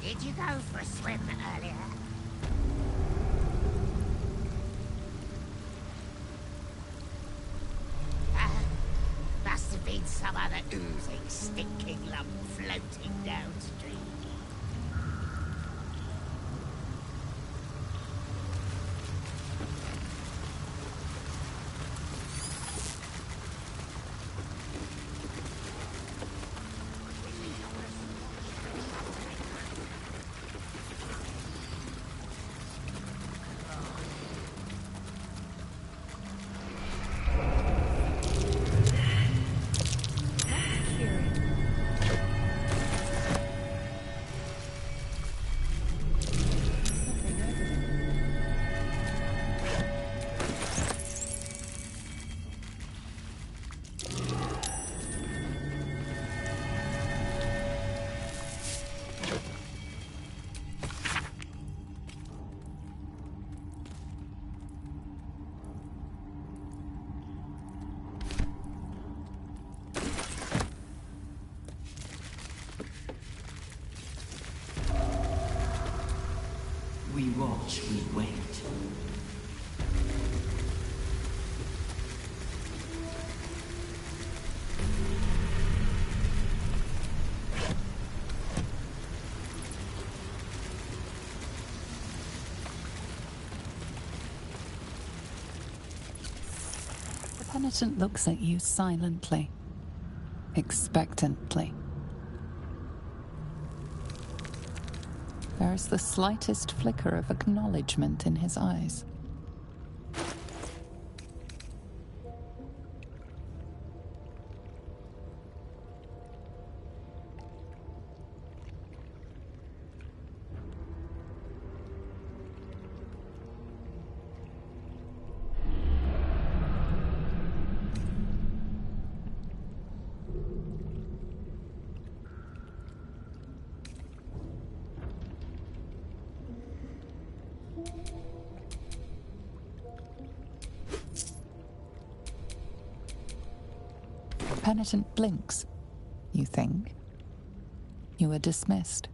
G: Did you go for a swim earlier? Must have been some other oozing, stinking lump floating downstream.
F: We watch, we wait.
M: The penitent looks at you silently, expectantly. There is the slightest flicker of acknowledgement in his eyes. The penitent blinks. You think. You are dismissed.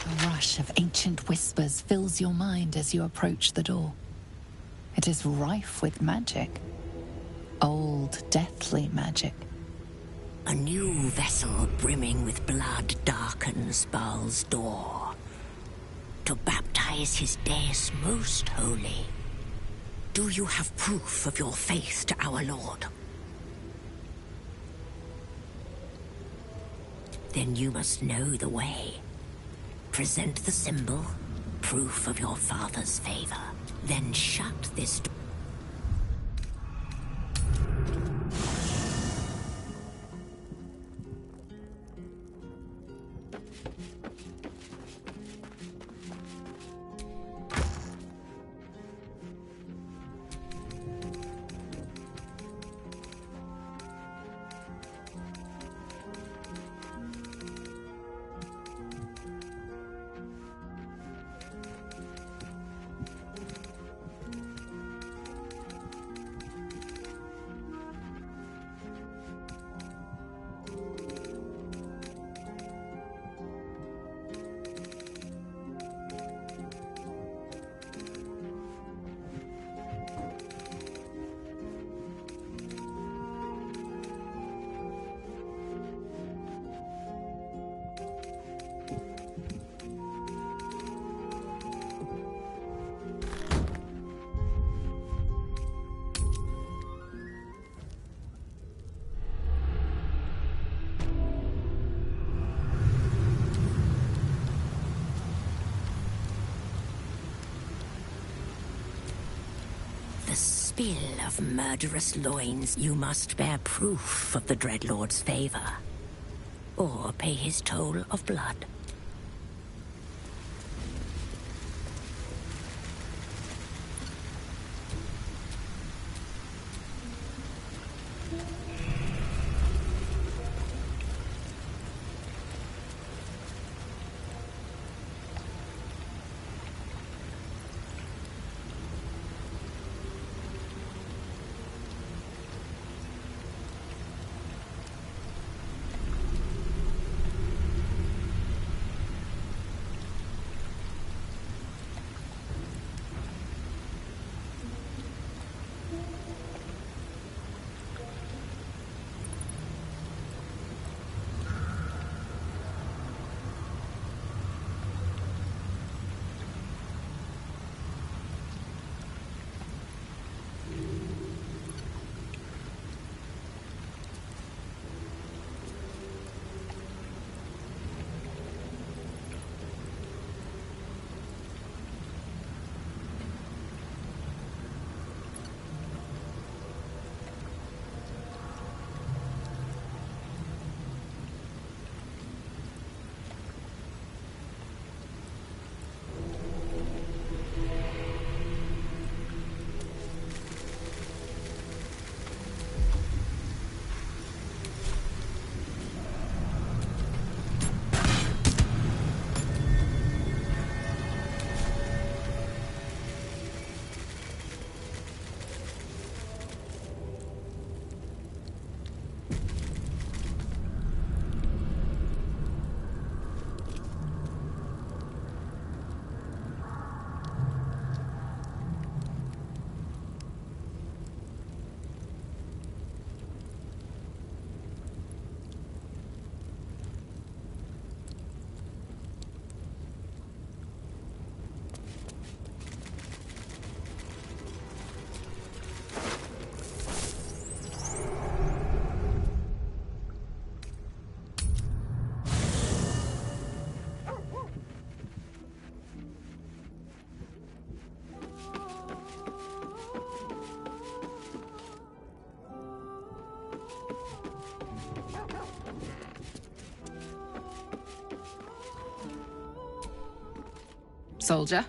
M: A rush of ancient whispers fills your mind as you approach the door. It is rife with magic. Old, deathly magic.
Q: A new vessel brimming with blood darkens Baal's door. To baptize his deus most holy. Do you have proof of your faith to our Lord? Then you must know the way. Present the symbol, proof of your father's favor. Then shut this door. Spill of murderous loins, you must bear proof of the Dreadlord's favor, or pay his toll of blood.
D: Soldier.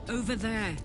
D: Over there.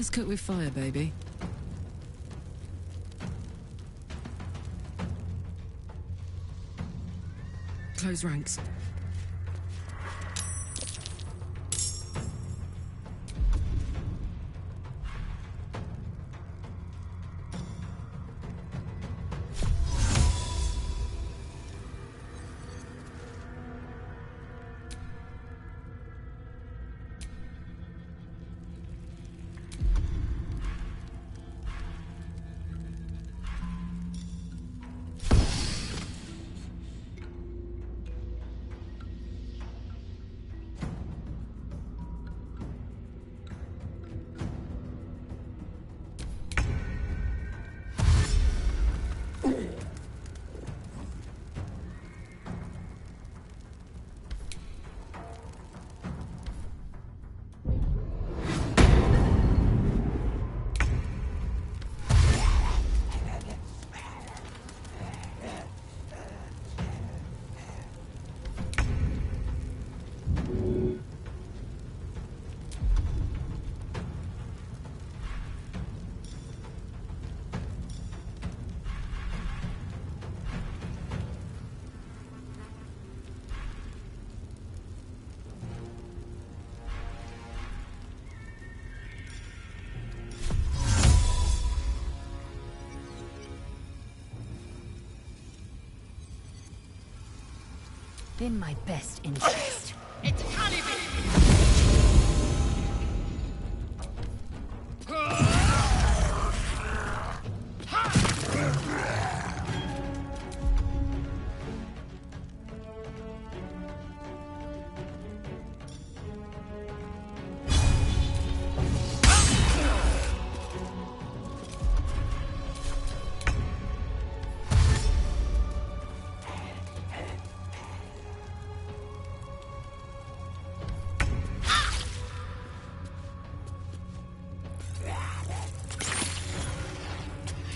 D: Let's cook with fire, baby. Close ranks.
B: In my best interest.
G: It's Caliban!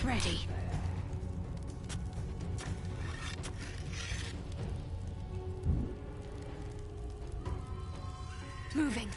B: Ready. Moving.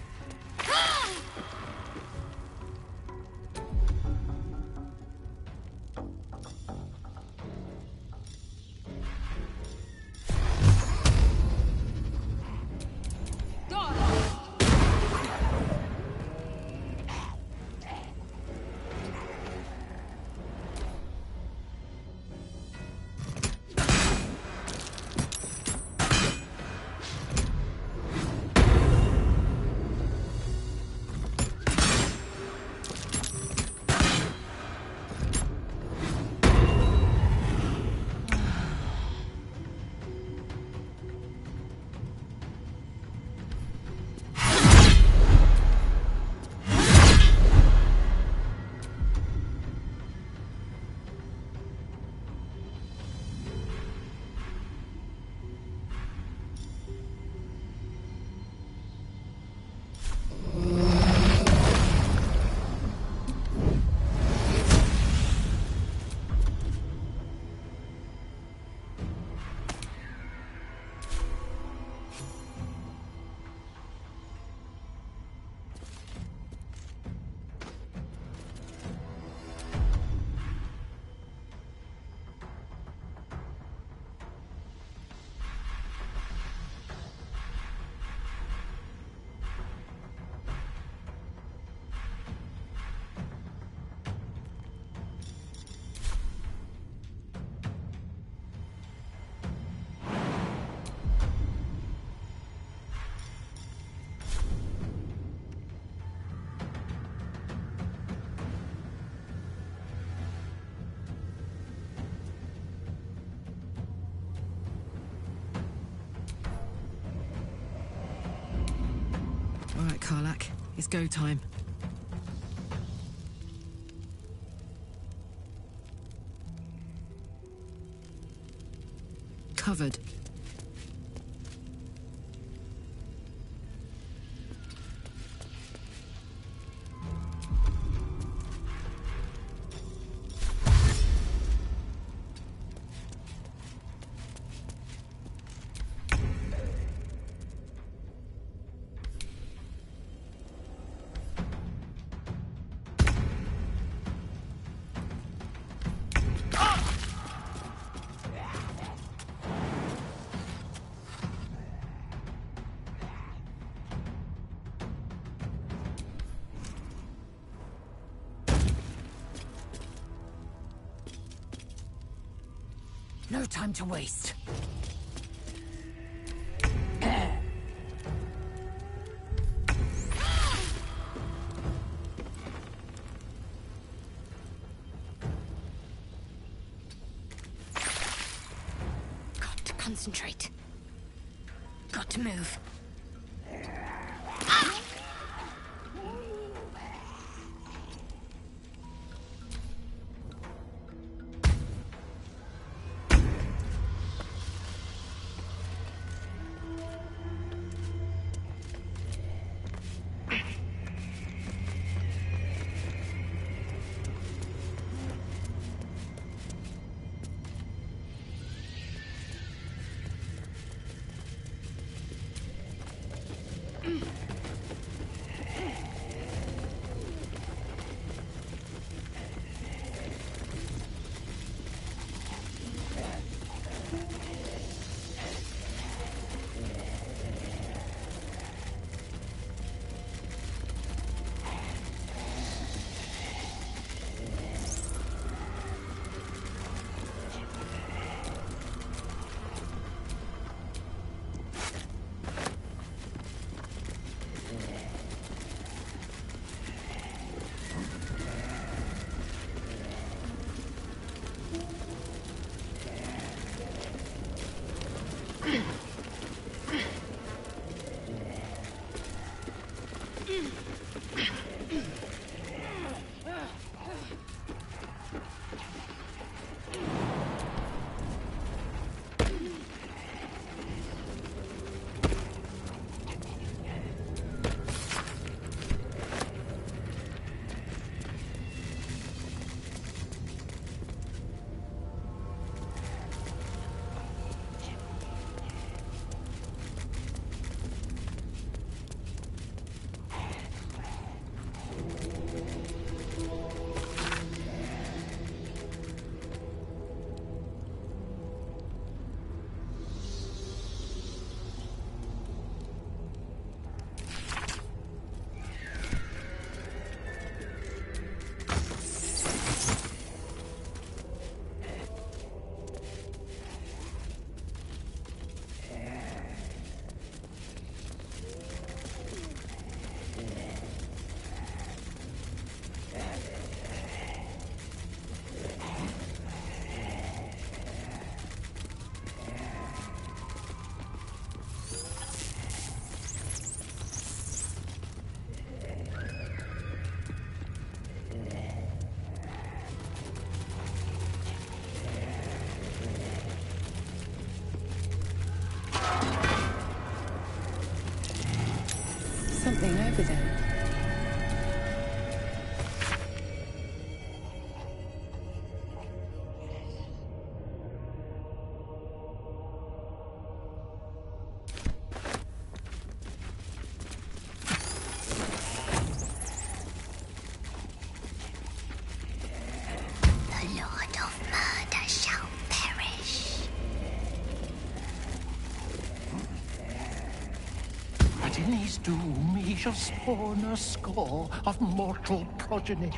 D: All right, Karlach. It's go time. Covered.
J: No time to waste.
K: Got to concentrate. Got to move.
M: Something over there.
H: The Lord of Murder shall perish.
C: But in his doom he shall spawn a score of mortal progeny.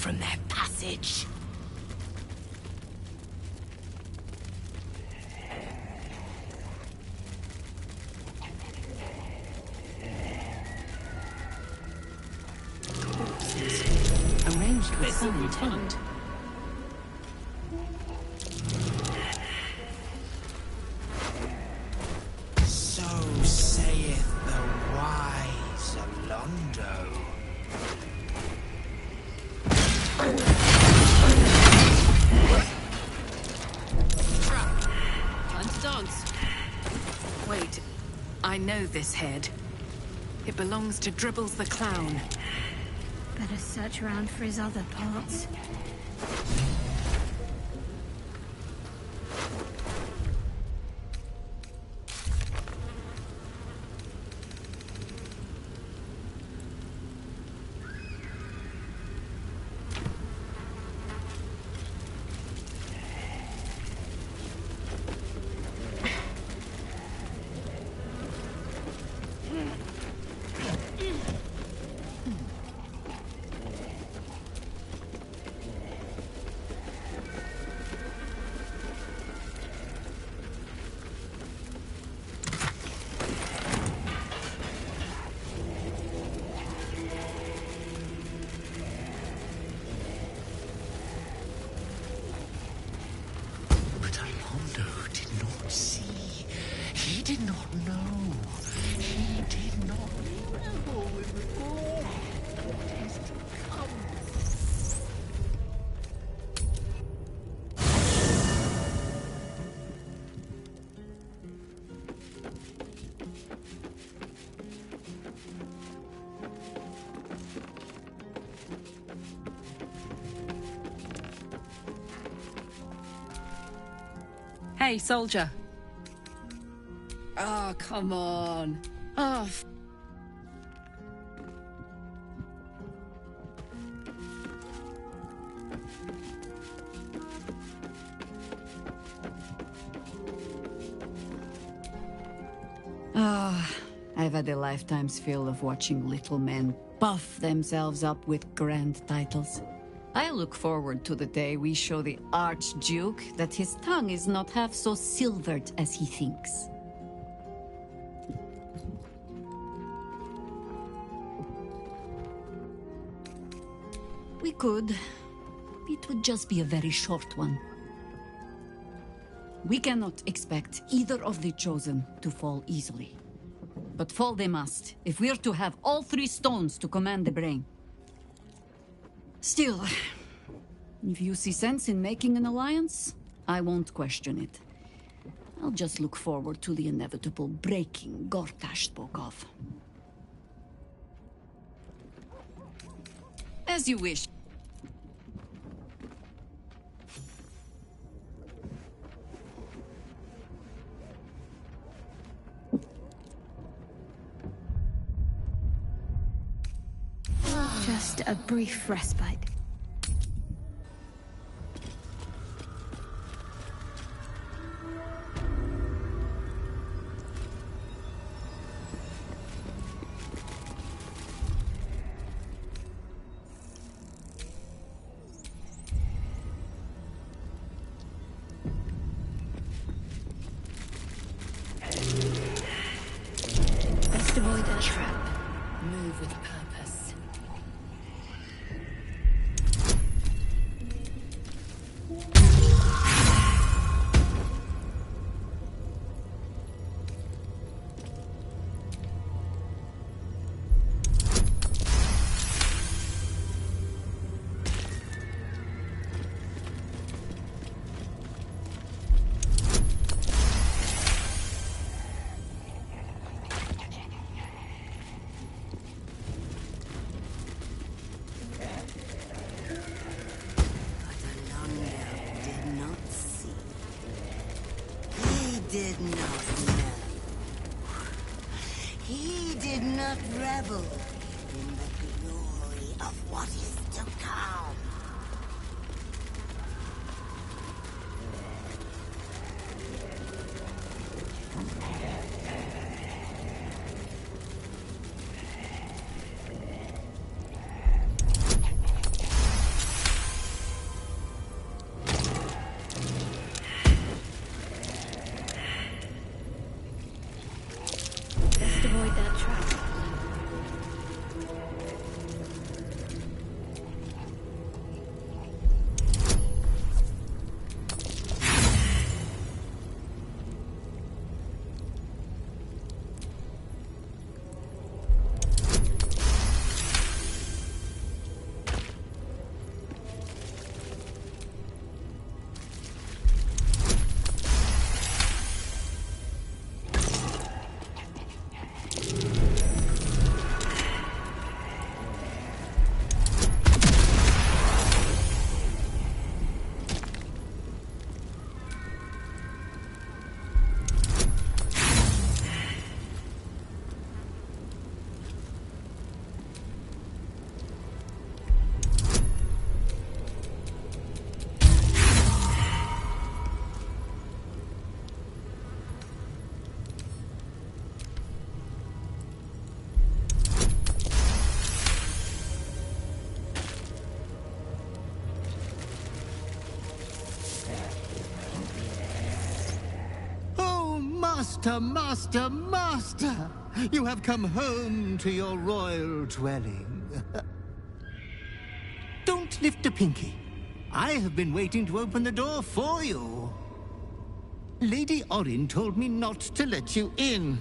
G: from their passage.
I: Arranged with some intent.
G: So saith the wise Alondo.
D: Time to dance. Wait, I know this head. It belongs to Dribbles the Clown.
K: Better search around for his other parts.
G: But Alondo did not see. He did not know. He did not revel in the glory of what is to come.
D: Hey, soldier. Oh, come on. Oh,
J: I've had a lifetime's fill of watching little men puff themselves up with grand titles. I look forward to the day we show the Archduke that his tongue is not half so silvered as he thinks. We could. It would just be a very short one. We cannot expect either of the Chosen to fall easily. But fall they must, if we're to have all three stones to command the brain. Still, if you see sense in making an alliance, I won't question it. I'll just look forward to the inevitable breaking Gortash spoke of. As you wish.
K: Just a brief respite. Best avoid a trap. Move with purpose.
L: Did not know. He did not revel in the glory of what is to come.
C: Master, master, master! You have come home to your royal dwelling. Don't lift a pinky. I have been waiting to open the door for you. Lady Orin told me not to let you in.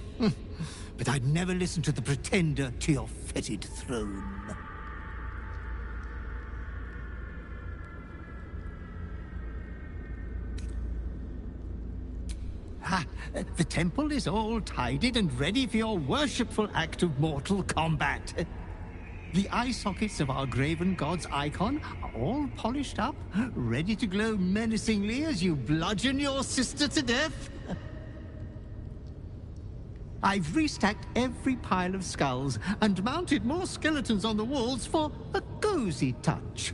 C: But I'd never listen to the pretender to your fetid throne. The temple is all tidied and ready for your worshipful act of mortal combat. The eye sockets of our graven god's icon are all polished up, ready to glow menacingly as you bludgeon your sister to death. I've restacked every pile of skulls and mounted more skeletons on the walls for a cozy touch.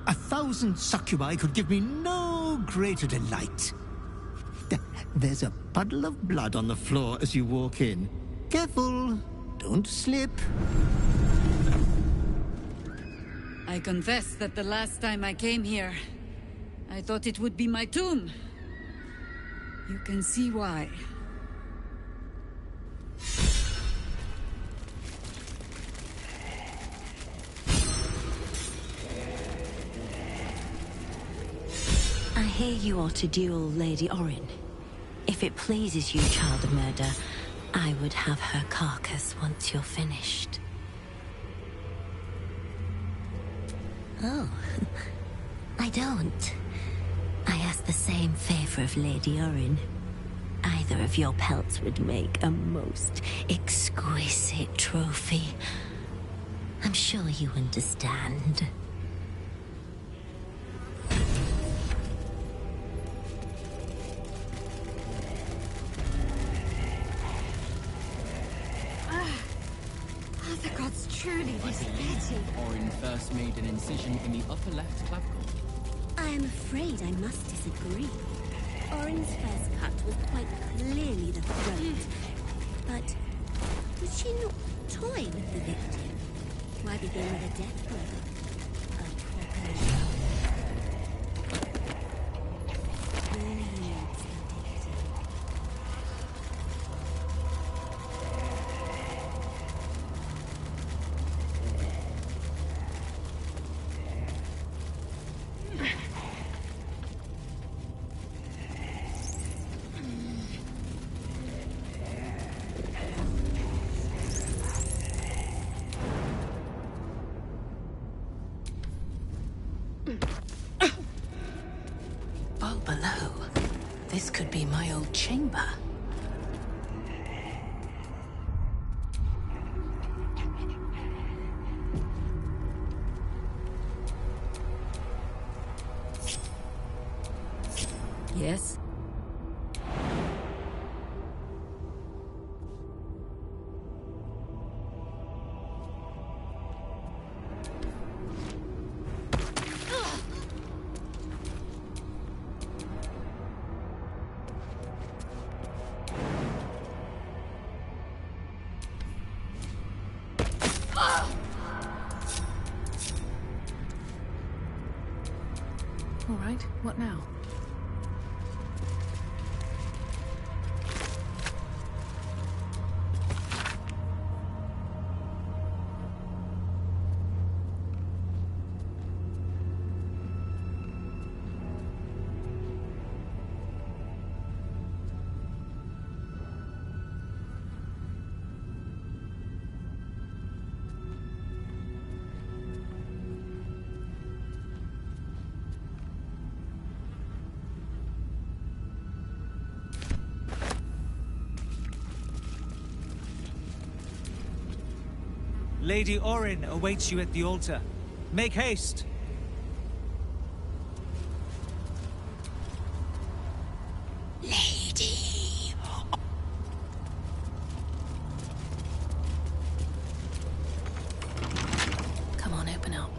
C: 1,000 succubi could give me no greater delight. There's a puddle of blood on the floor as you walk in. Careful, don't slip.
J: I confess that the last time I came here, I thought it would be my tomb. You can see why.
Q: I hear you are to duel Lady Orin. If it pleases you, child of murder, I would have her carcass once you're finished. Oh, I don't. I ask the same favor of Lady Orin. Either of your pelts would make a most exquisite trophy. I'm sure you understand.
K: Are the gods truly this petty?
F: Orin first made an incision in the upper left clavicle.
H: I am afraid I must disagree. Orin's first cut was quite clearly the throat. But did she not toy with the victim? Why begin with a death blow? A proper
D: Well below. This could be my old chamber.
J: Yes?
D: All right, what now?
O: Lady Orin awaits you at the altar. Make haste!
Q: Lady!
D: Come on, open up.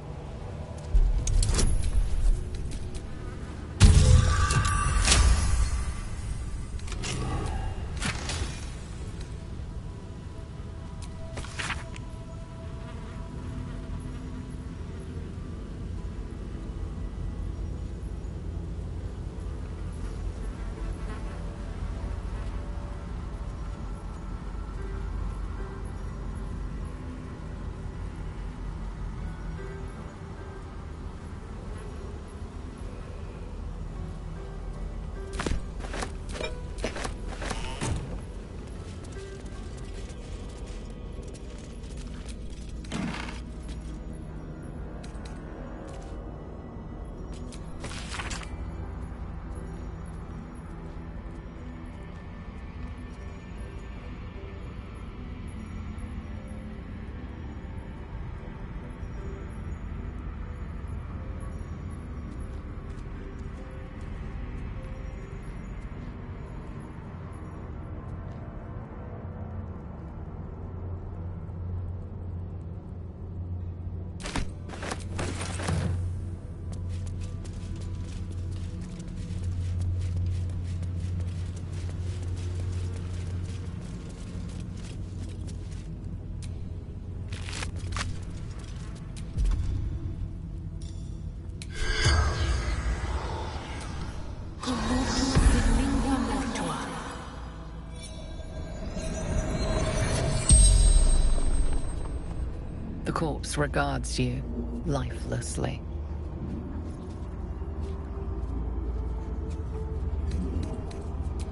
M: The corpse regards you lifelessly.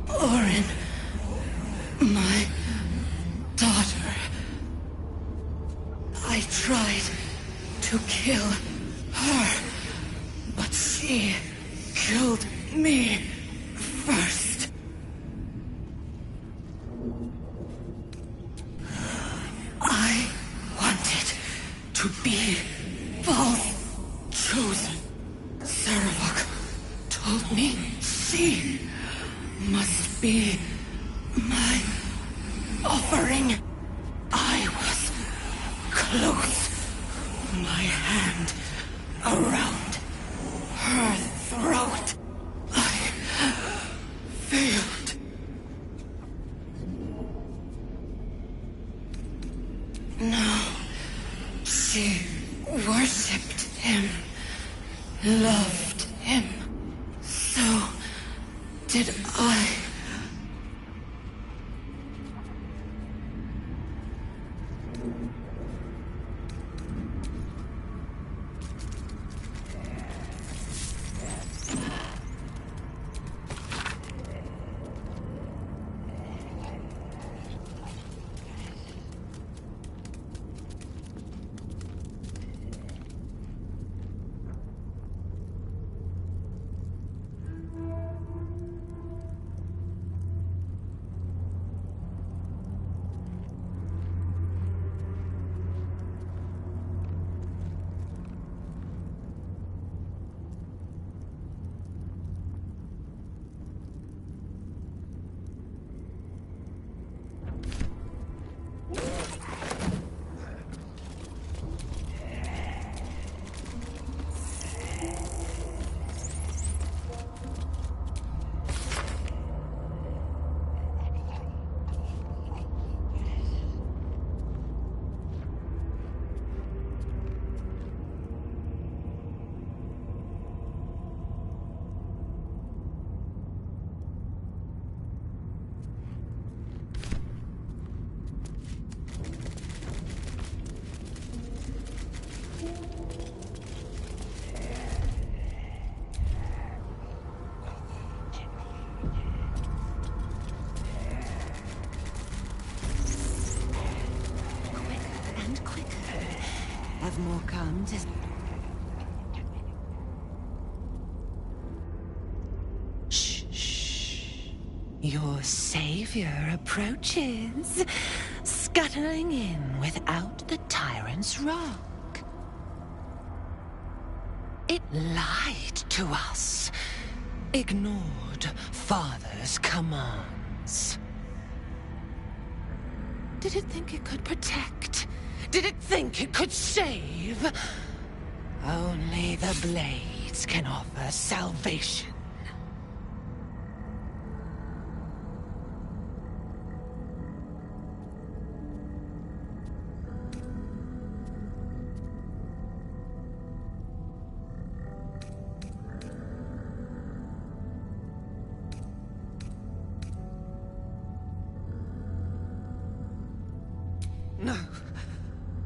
I: Orin, my daughter. I tried to kill her, but she killed me first. I wanted to be Baal's chosen. Saravok told me she must be my offering. I was close, my hand around her throat. I failed. No, she worshipped him, loved him. So did I.
E: Have more come to...
G: Shh, shh. Your savior approaches, scuttling in without the tyrant's rock. It lied to us, ignored Father's commands. Did it think it could protect? Did it think it could save? Only the blades can offer salvation. No.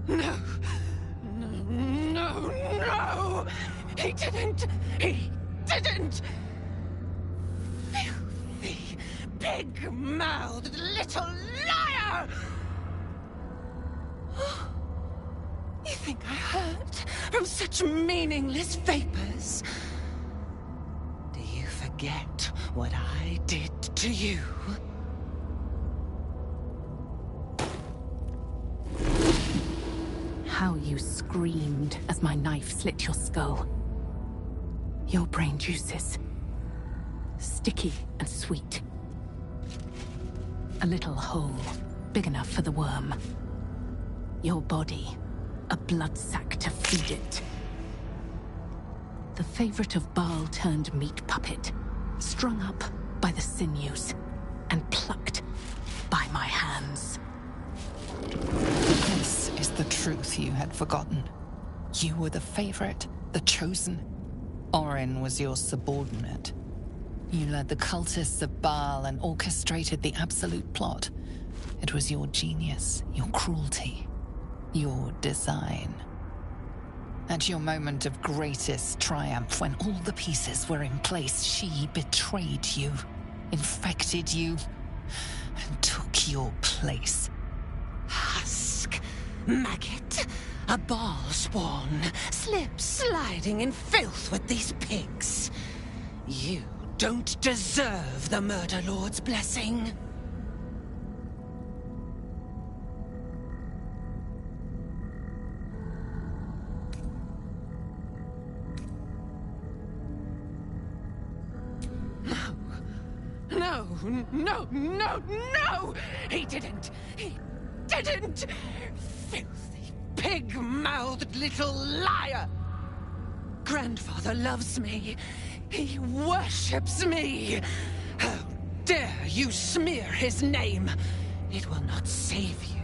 G: No! No, no, no! He didn't! He didn't! Filthy, big-mouthed little liar! You think I hurt from such meaningless vapors? Do you forget what I did to you?
D: How you screamed as my knife slit your skull. Your brain juices. Sticky and sweet. A little hole, big enough for the worm. Your body, a blood sack to feed it. The favorite of Baal turned meat puppet, strung up by the sinews, and plucked by my hands.
M: This is the truth you had forgotten. You were the favorite, the chosen. Orin was your subordinate. You led the cultists of Baal and orchestrated the absolute plot. It was your genius, your cruelty. your design. At your moment of greatest triumph, when all the pieces were in place, she betrayed you, infected you, and took your place.
I: Husk, maggot, a ball spawn, sliding in filth with these pigs. You don't deserve the Murder Lord's blessing. No! He didn't! Filthy, pig-mouthed little liar! Grandfather loves me. He worships me. How dare you smear his name? It will not save you.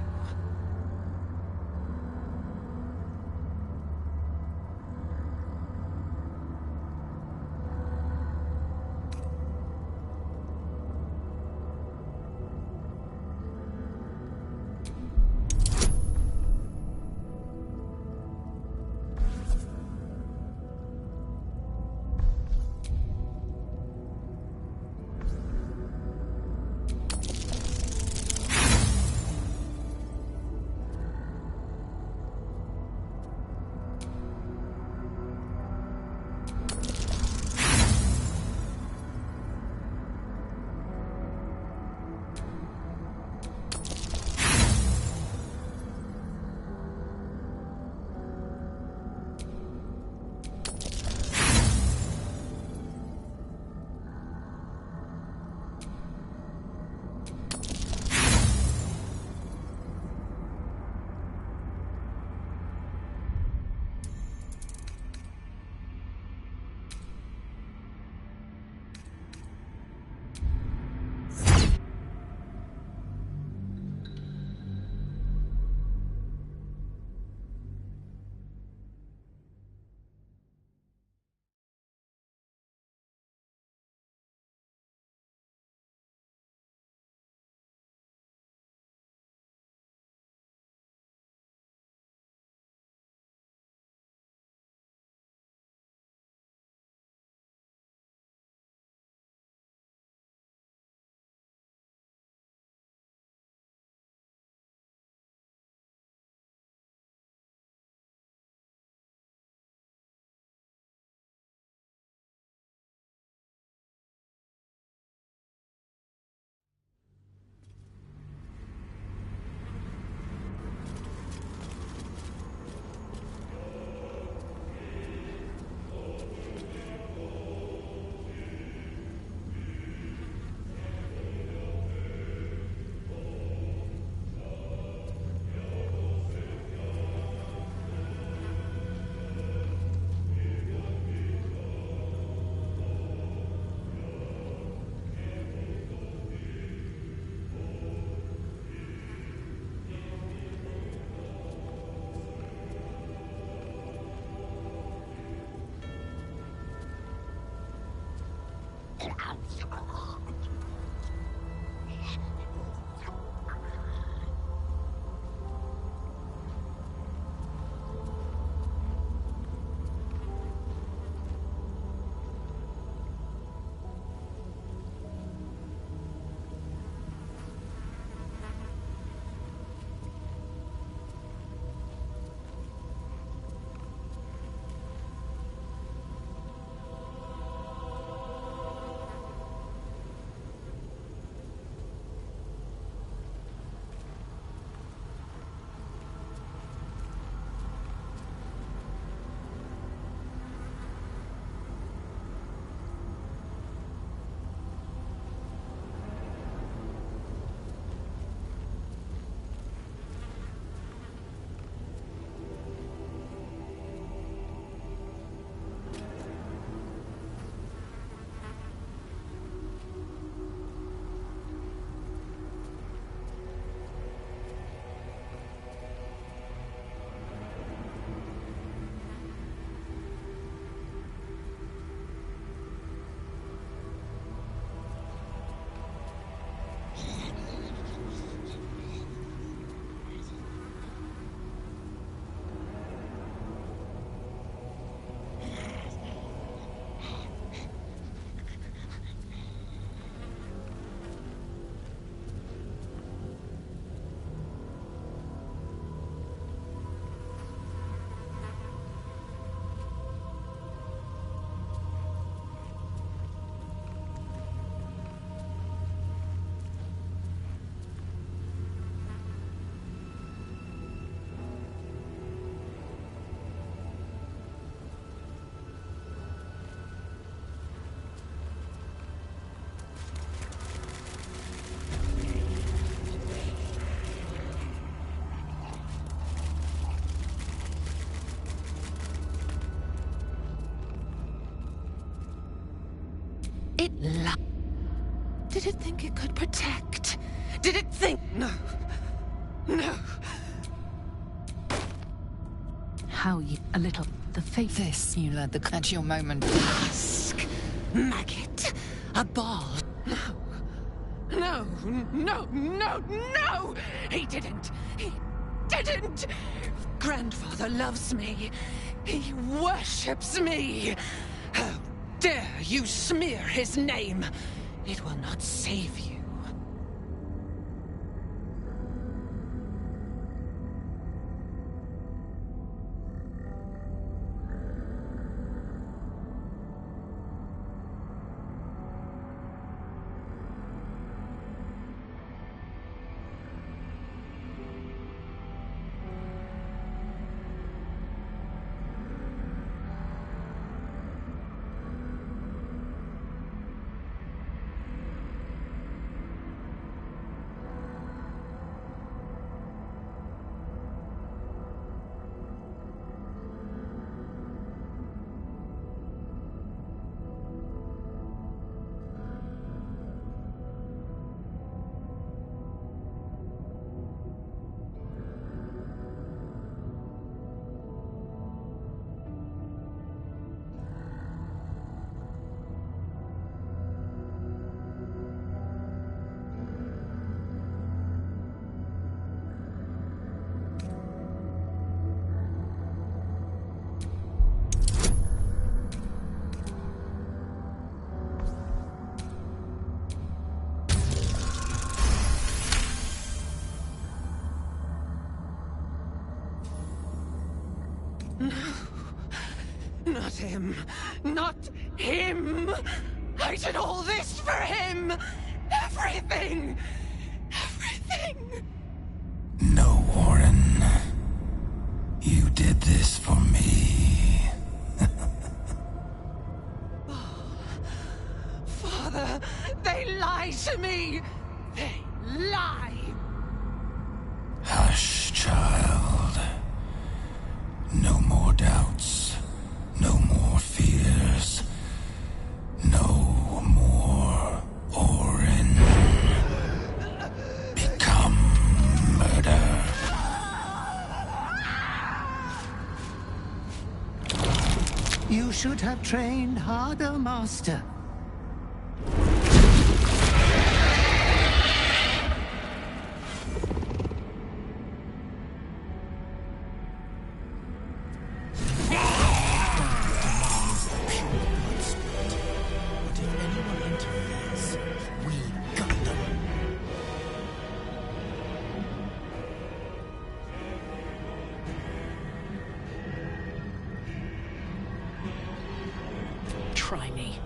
I: It Did it think it could protect? Did it think... No. No.
D: How you... A little... The faith...
M: This, you learned at your moment.
I: Husk. Maggot. A ball. No. No, no, no, no! He didn't. He didn't! Grandfather loves me. He worships me. How dare you smear his name? It will not save you. Not him. Not him! I did all this for him! Everything! Everything!
G: No, Orin. You did this for me.
I: Father, they lie to me! They lie!
G: Hush, child. No more doubts. No more fears. No more Orin. Become murder.
C: You should have trained harder, Master.
I: Try me.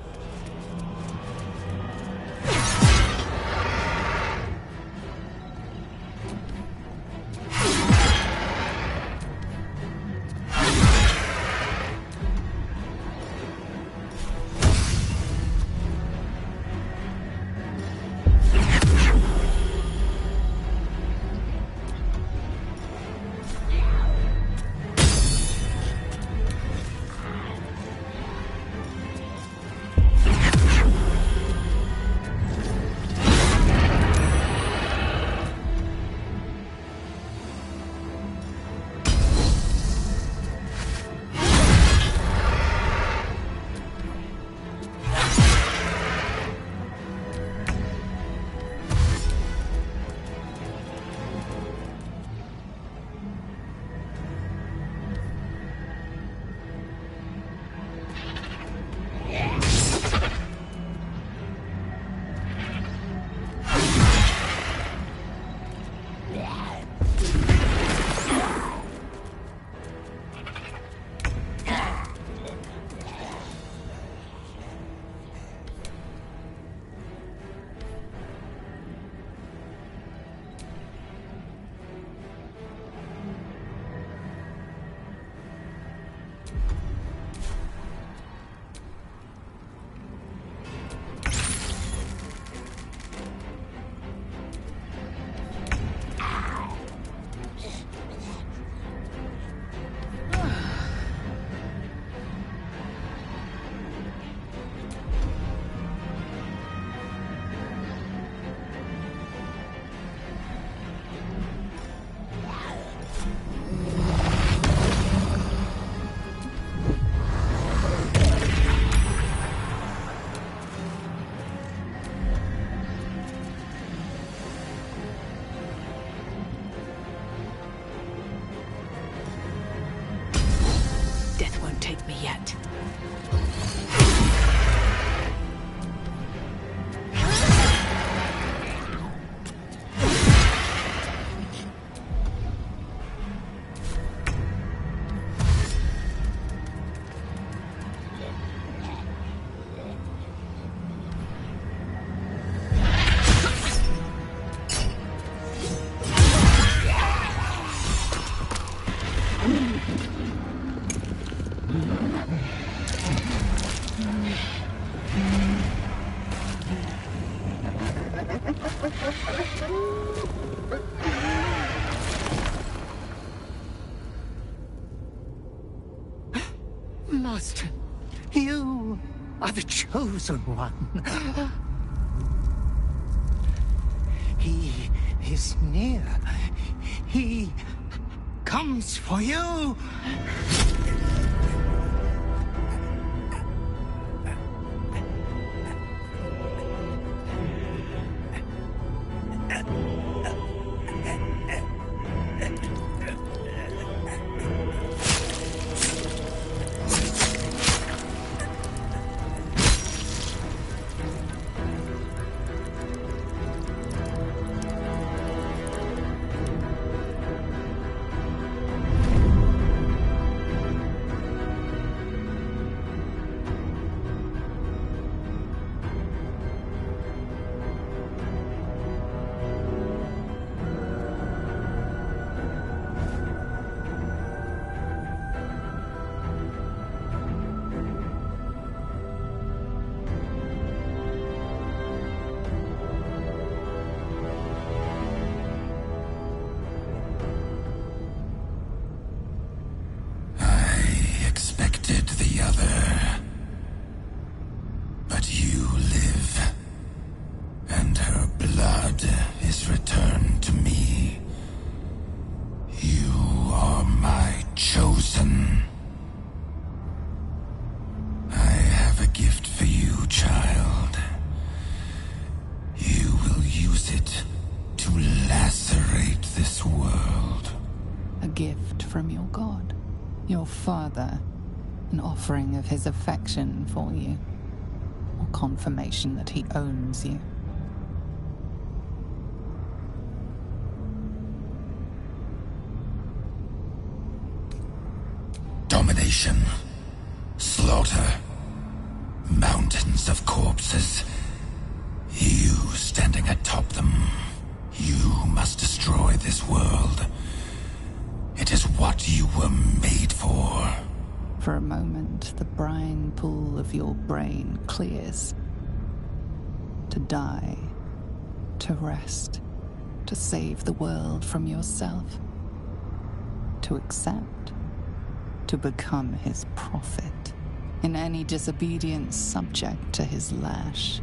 D: overtake me yet.
C: Master, you are the chosen one. He is near. He comes for you.
M: Father, an offering of his affection for you, or confirmation that he owns you.
G: Domination, slaughter, mountains of corpses. You standing atop them. You must destroy this world. It is what you were made for.
M: For a moment, the brine pool of your brain clears. To die, to rest, to save the world from yourself. To accept, to become his prophet, in any disobedience subject to his lash.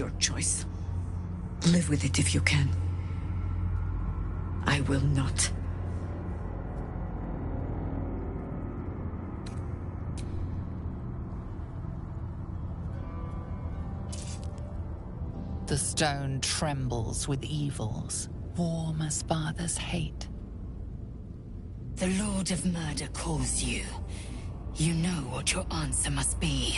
B: your choice. Live with it if you can. I will not.
M: The stone trembles with evils, warm as father's hate.
B: The Lord of Murder calls you. You know what your answer must be.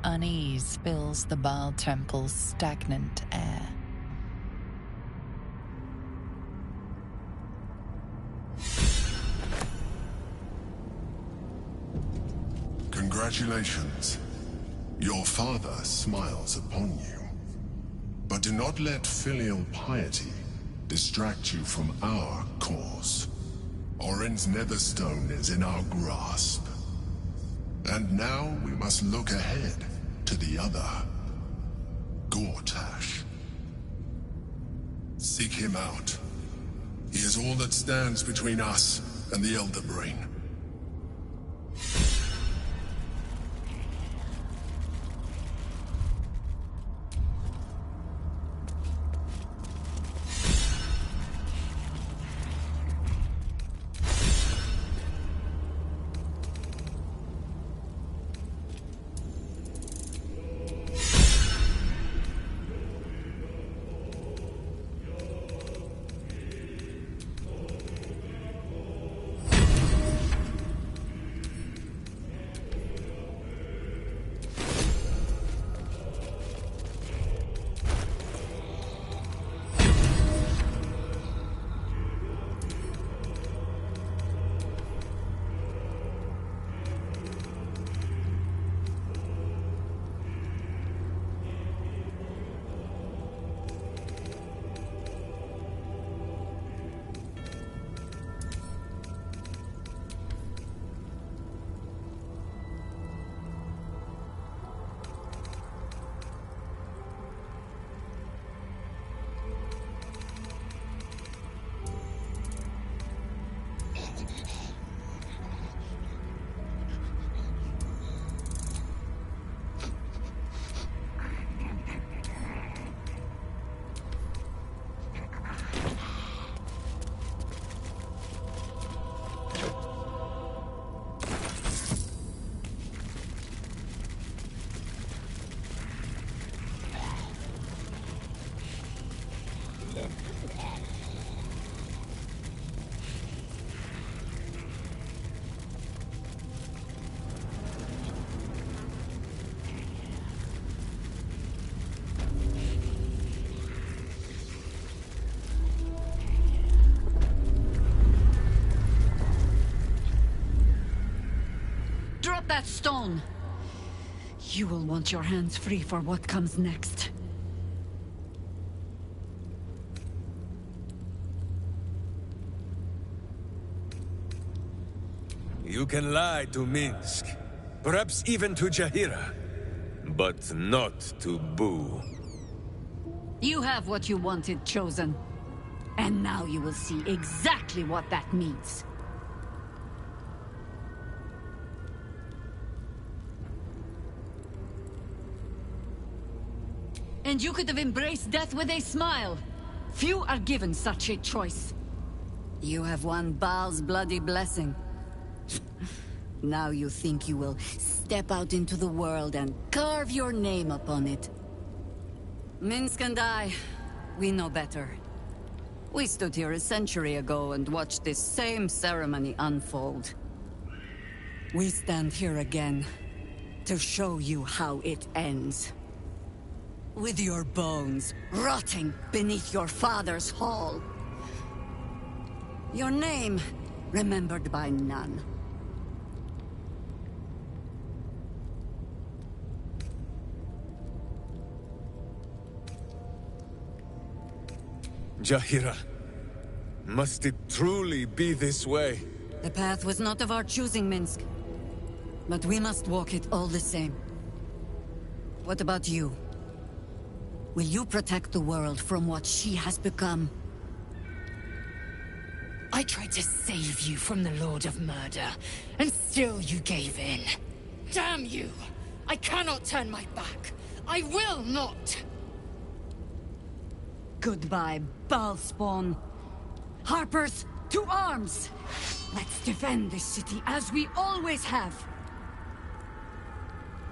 M: Unease fills the Baal Temple's stagnant air.
S: Congratulations. Your father smiles upon you. But do not let filial piety distract you from our cause. Orin's Netherstone is in our grasp. And now we must look ahead to the other. Gortash. Seek him out. He is all that stands between us and the Elder Brain.
B: Drop that stone! You will want your hands free for what comes next.
P: You can lie to Minsk, perhaps even to Jaheira, but not to Boo.
B: You have what you wanted, Chosen. And now you will see exactly what that means. And you could have embraced death with a smile. Few are given such a choice. You have won Baal's bloody blessing. Now you think you will step out into the world and carve your name upon it. Minsk and I, we know better. We stood here a century ago and watched this same ceremony unfold. We stand here again to show you how it ends. With your bones rotting beneath your father's hall. Your name remembered by none.
P: Jaheira, must it truly be this way?
B: The path was not of our choosing, Minsk. But we must walk it all the same. What about you?
L: Will you protect the world from what she has become?
B: I tried to save you from the Lord of Murder, and still you gave in. Damn you! I cannot turn my back. I will not!
L: Goodbye, Baalspawn. Harpers, to arms! Let's defend this city as we always have.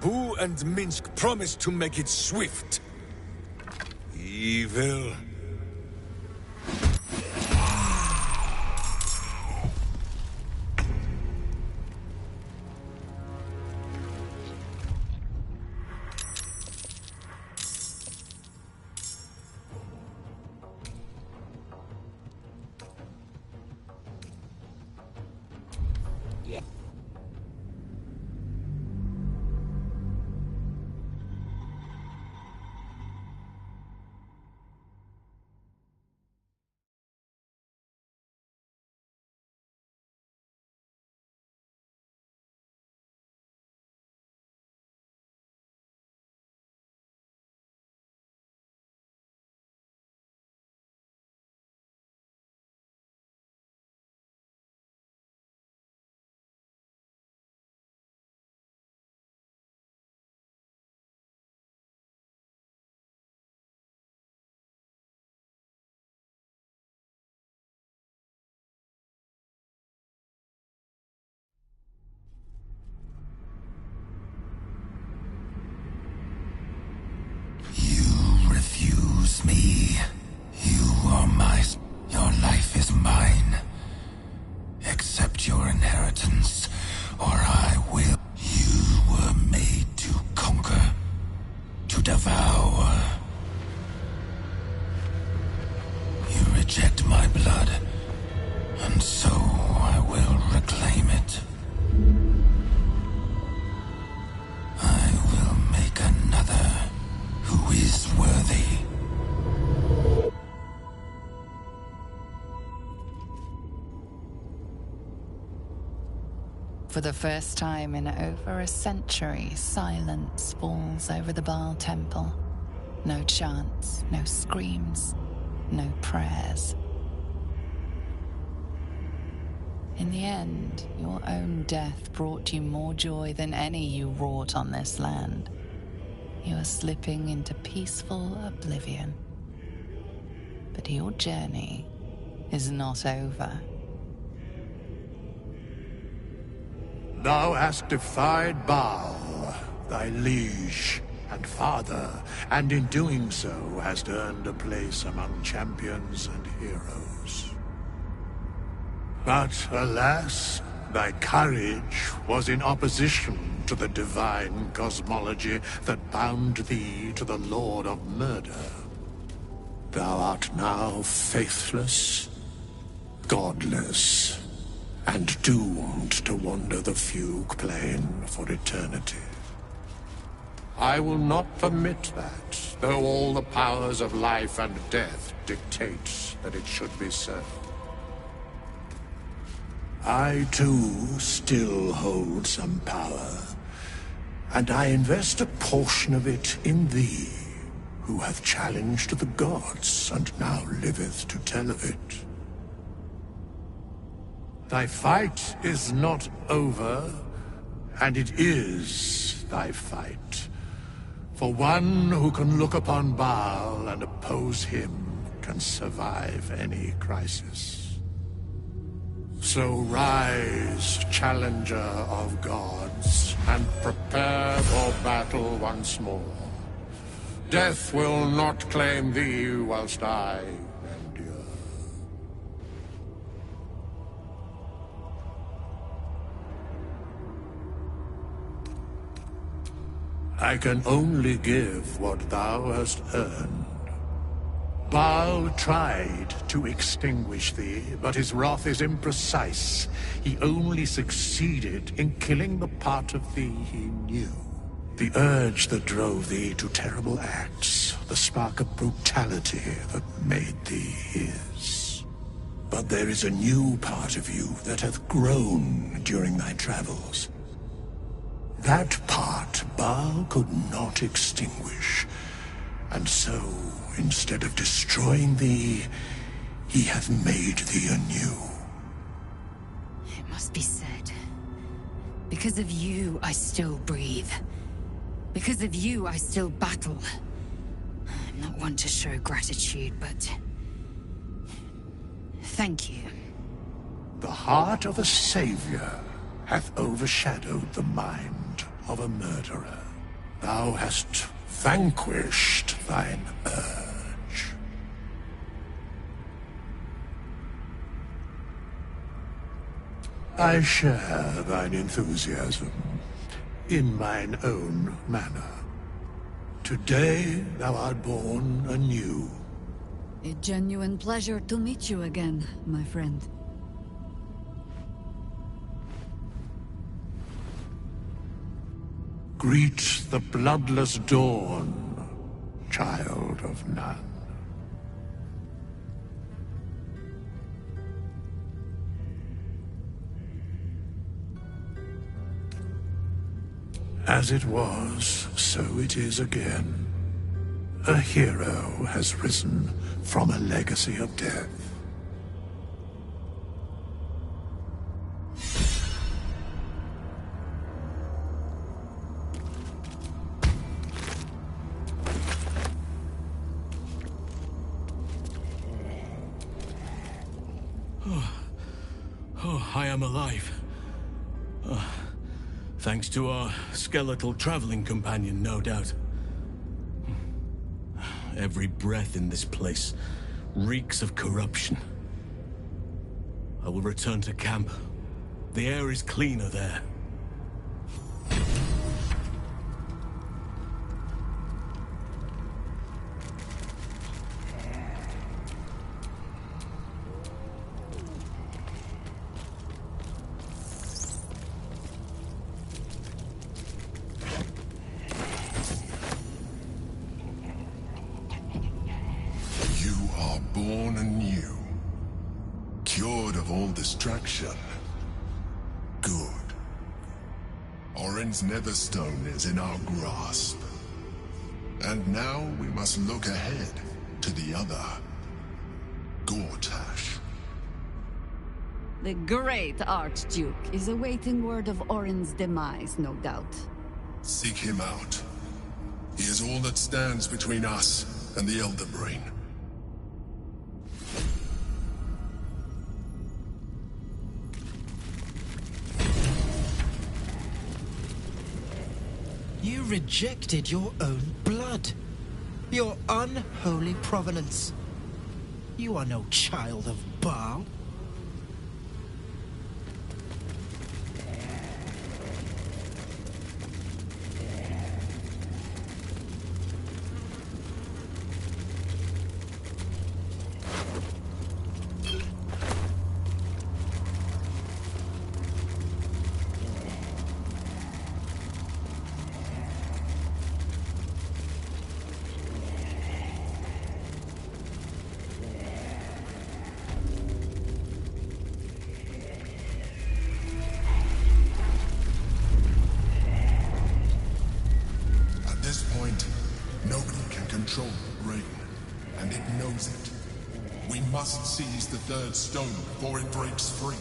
P: Boo and Minsk promised to make it swift. Evil.
G: Refuse me. You are my... Your life is mine. Accept your inheritance, or I will. You were made to conquer, to devour. You reject my blood, and so I will reclaim it. I will make another who is worthy.
M: For the first time in over a century, silence falls over the Baal temple. No chants, no screams, no prayers. In the end, your own death brought you more joy than any you wrought on this land. You are slipping into peaceful oblivion. But your journey is not over.
U: Thou hast defied Baal, thy liege and father, and in doing so hast earned a place among champions and heroes. But alas, thy courage was in opposition to the divine cosmology that bound thee to the Lord of Murder. Thou art now faithless, godless, and doomed to wander the Fugue Plane for eternity. I will not permit that, though all the powers of life and death dictate that it should be so. I, too, still hold some power, and I invest a portion of it in thee, who hath challenged the gods, and now liveth to tell of it. Thy fight is not over, and it is thy fight. For one who can look upon Baal and oppose him can survive any crisis. So rise, challenger of gods, and prepare for battle once more. Death will not claim thee whilst I endure. I can only give what thou hast earned. Baal tried to extinguish thee, but his wrath is imprecise. He only succeeded in killing the part of thee he knew. The urge that drove thee to terrible acts, the spark of brutality that made thee his. But there is a new part of you that hath grown during thy travels. That part Baal could not extinguish, And so, instead of destroying thee, he hath made thee anew.
B: It must be said. Because of you, I still breathe. Because of you, I still battle. I'm not one to show gratitude, but... thank you.
U: The heart of a savior hath overshadowed the mind of a murderer. Thou hast vanquished thine urge. I share thine enthusiasm in mine own manner. Today thou art born anew.
J: A genuine pleasure to meet you again, my friend.
U: Greet the bloodless dawn, child of none. As it was, so it is again. A hero has risen from a legacy of death.
A: Oh, I am alive. Thanks to our skeletal traveling companion, no doubt. Every breath in this place reeks of corruption. I will return to camp. The air is cleaner there.
S: Born anew, cured of all distraction. Good. Orin's Netherstone is in our grasp. And now we must look ahead to the other, Gortash.
J: The great Archduke is awaiting word of Orin's demise, no doubt.
S: Seek him out. He is all that stands between us and the Elder Brain.
V: You rejected your own blood. Your unholy provenance. You are no child of Baal.
S: Nobody can control the brain, and it knows it. We must seize the third stone before it breaks free.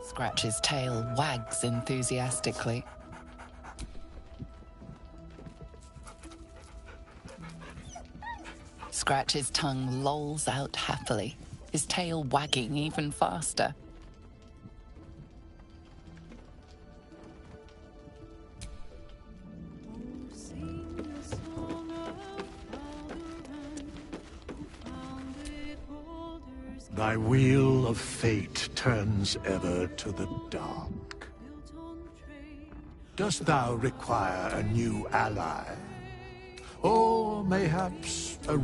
M: Scratch's tail wags enthusiastically. Scratch's tongue lolls out happily, his tail wagging even faster.
U: Thy wheel of fate turns ever to the dark. Dost thou require a new ally? Or mayhaps a...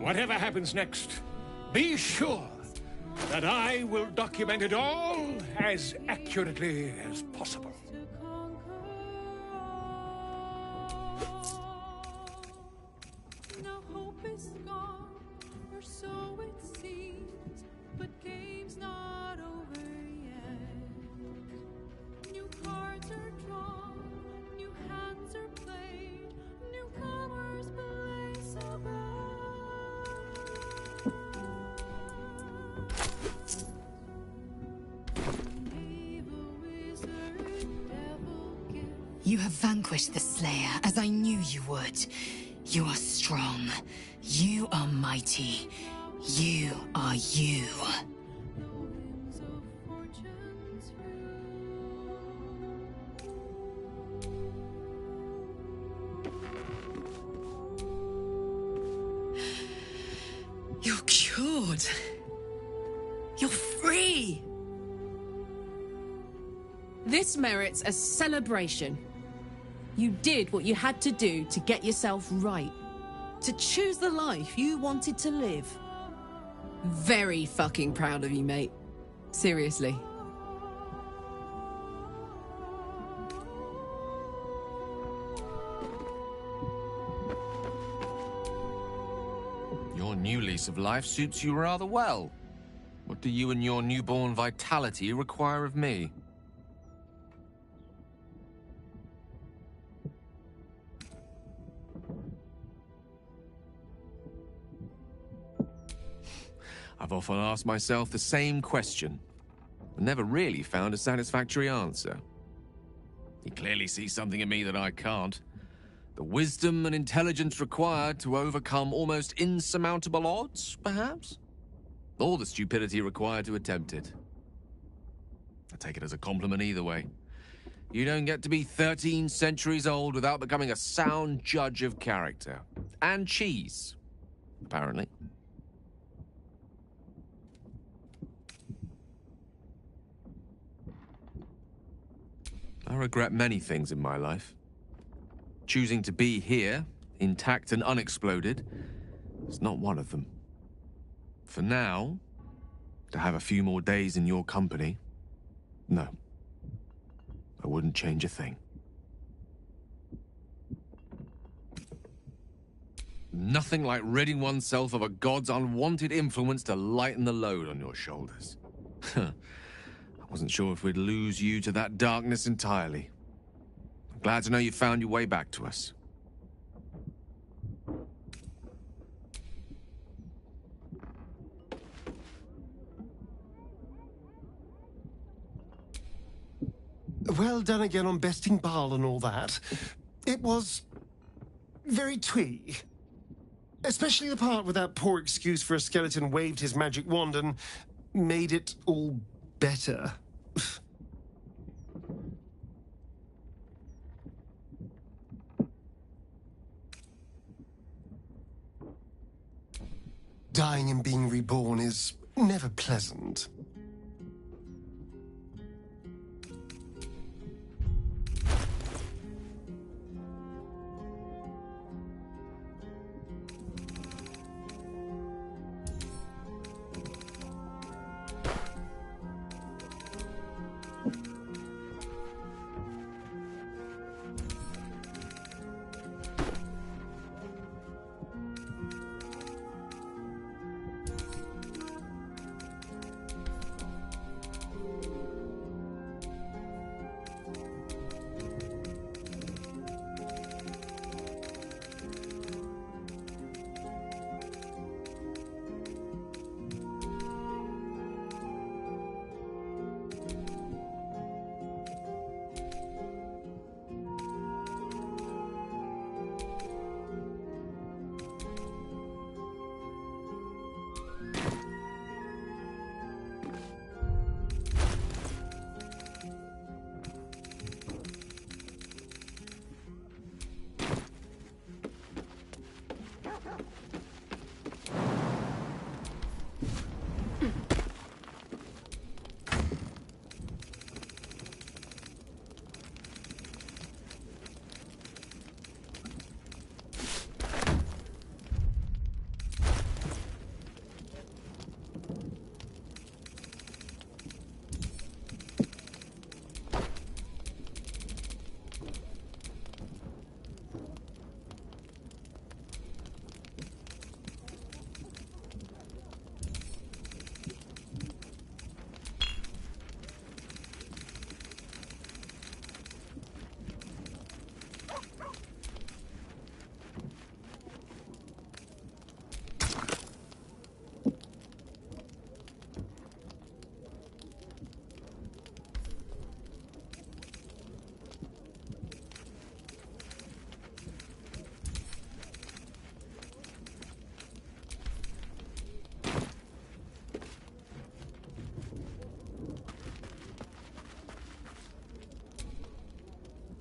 R: Whatever happens next, be sure that I will document it all as accurately as possible.
T: Now hope is gone, or so it seems, but game's not over yet. New cards are drawn, new hands are played, newcomers blaze above.
B: You have vanquished the Slayer, as I knew you would. You are strong. You are mighty. You are you.
W: You're cured. You're free.
E: This merits a celebration. You did what you had to do to get yourself right. To choose the life you wanted to live. Very fucking proud of you, mate. Seriously.
X: Your new lease of life suits you rather well. What do you and your newborn vitality require of me? I've often asked myself the same question, but never really found a satisfactory answer. You clearly see something in me that I can't. The wisdom and intelligence required to overcome almost insurmountable odds, perhaps? Or the stupidity required to attempt it. I take it as a compliment either way. You don't get to be 13 centuries old without becoming a sound judge of character. And cheese, apparently. I regret many things in my life. Choosing to be here, intact and unexploded, is not one of them. For now, to have a few more days in your company, no. I wouldn't change a thing. Nothing like ridding oneself of a god's unwanted influence to lighten the load on your shoulders. I wasn't sure if we'd lose you to that darkness entirely. I'm glad to know you found your way back to us.
Y: Well done again on besting Baal and all that. It was very twee. Especially the part where that poor excuse for a skeleton waved his magic wand and made it all better. Dying and being reborn is never pleasant.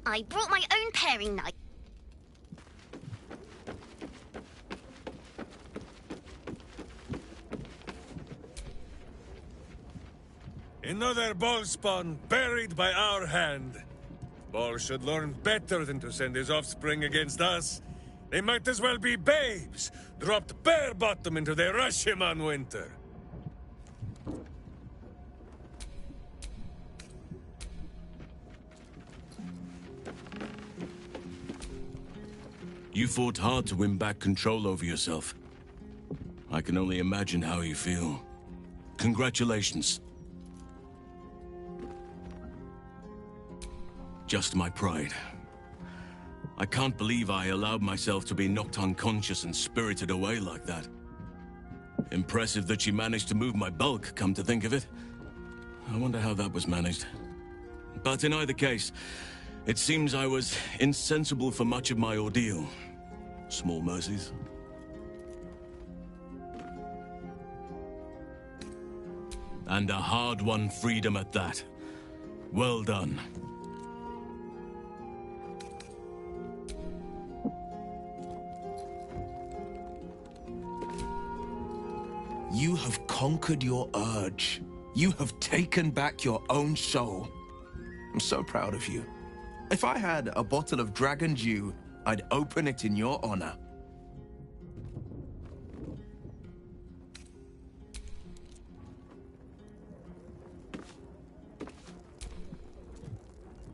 F: I brought my own paring knife.
P: Another ball spawn buried by our hand. Ball should learn better than to send his offspring against us. They might as well be babes, dropped bare bottom into the Rashomon winter.
A: You fought hard to win back control over yourself. I can only imagine how you feel. Congratulations. Just my pride. I can't believe I allowed myself to be knocked unconscious and spirited away like that. Impressive that she managed to move my bulk, come to think of it. I wonder how that was managed. But in either case, it seems I was insensible for much of my ordeal. Small mercies. And a hard-won freedom at that. Well done.
H: You have conquered your urge. You have taken back your own soul. I'm so proud of you. If I had a bottle of Dragon Dew, I'd open it in your honor.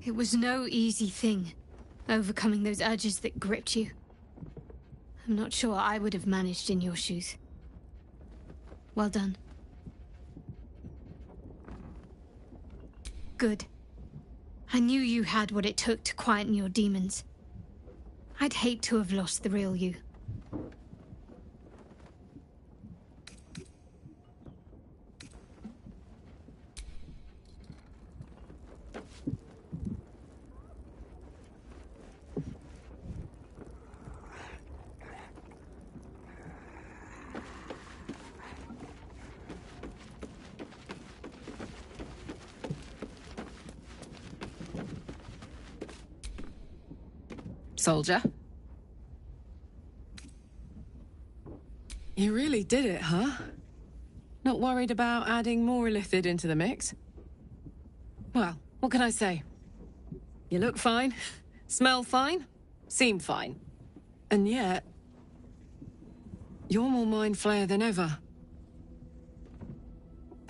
K: It was no easy thing, overcoming those urges that gripped you. I'm not sure I would have managed in your shoes. Well done. Good. I knew you had what it took to quieten your demons. I'd hate to have lost the real you.
E: Soldier. You really did it, huh? Not worried about adding more illithid into the mix? Well, what can I say? You look fine, smell fine, seem fine. And yet, you're more mind flayer than ever.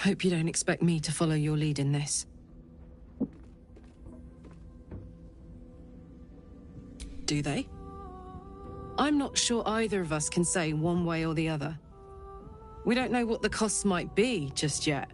E: Hope you don't expect me to follow your lead in this. Do they? I'm not sure either of us can say one way or the other. We don't know what the costs might be just yet.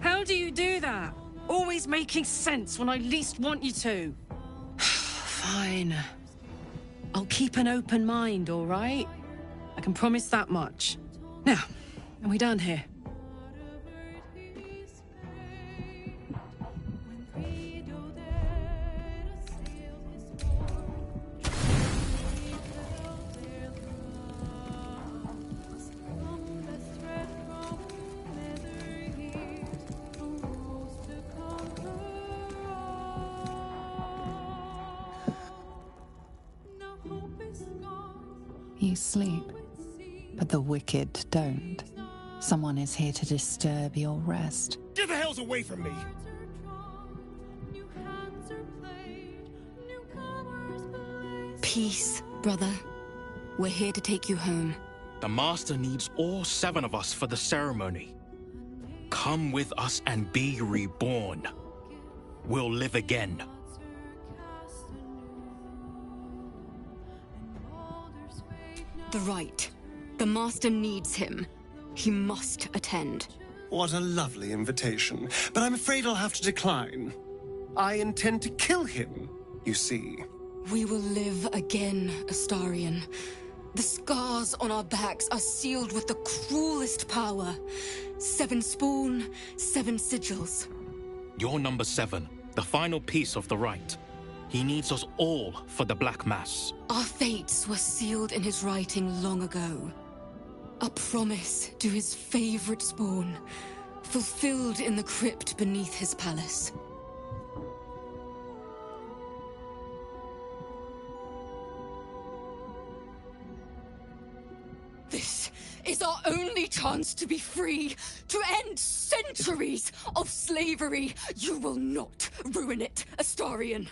E: How do you do that? Always making sense when I least want you to. Fine. I'll keep an open mind, all right? I can promise that much. Now, are we done here?
M: You sleep, but the wicked don't. Someone is here to disturb your rest.
R: Get the hells away from me!
N: Peace, brother. We're here to take you home.
O: The Master needs all 7 of us for the ceremony. Come with us and be reborn. We'll live again.
N: The right. The Master needs him. He must attend.
Y: What a lovely invitation. But I'm afraid I'll have to decline. I intend to kill him, you see.
N: We will live again, Astarion. The scars on our backs are sealed with the cruelest power. 7 spawn, 7 sigils.
O: You're number 7, the final piece of the Rite. He needs us all for the Black Mass.
N: Our fates were sealed in his writing long ago. A promise to his favorite spawn, fulfilled in the crypt beneath his palace. This is our only chance to be free, to end centuries of slavery. You will not ruin it, Astarion.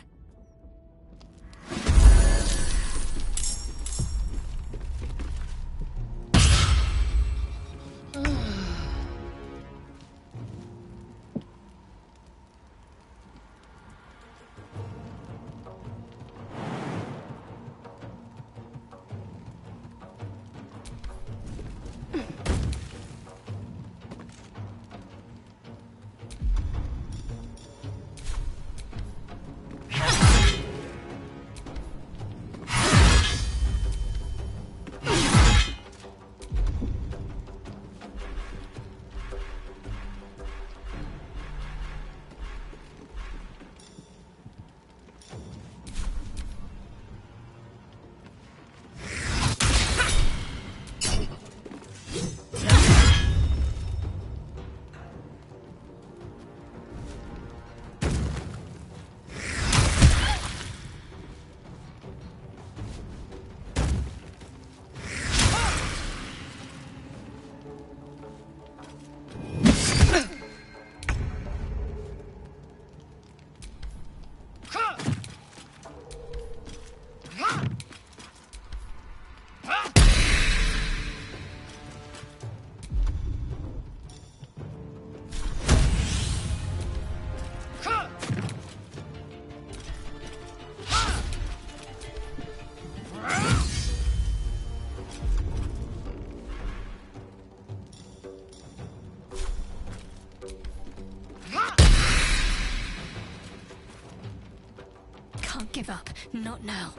K: Can't give up. Not now.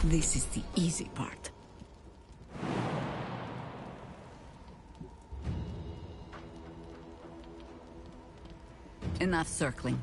J: This is the easy part. Enough circling.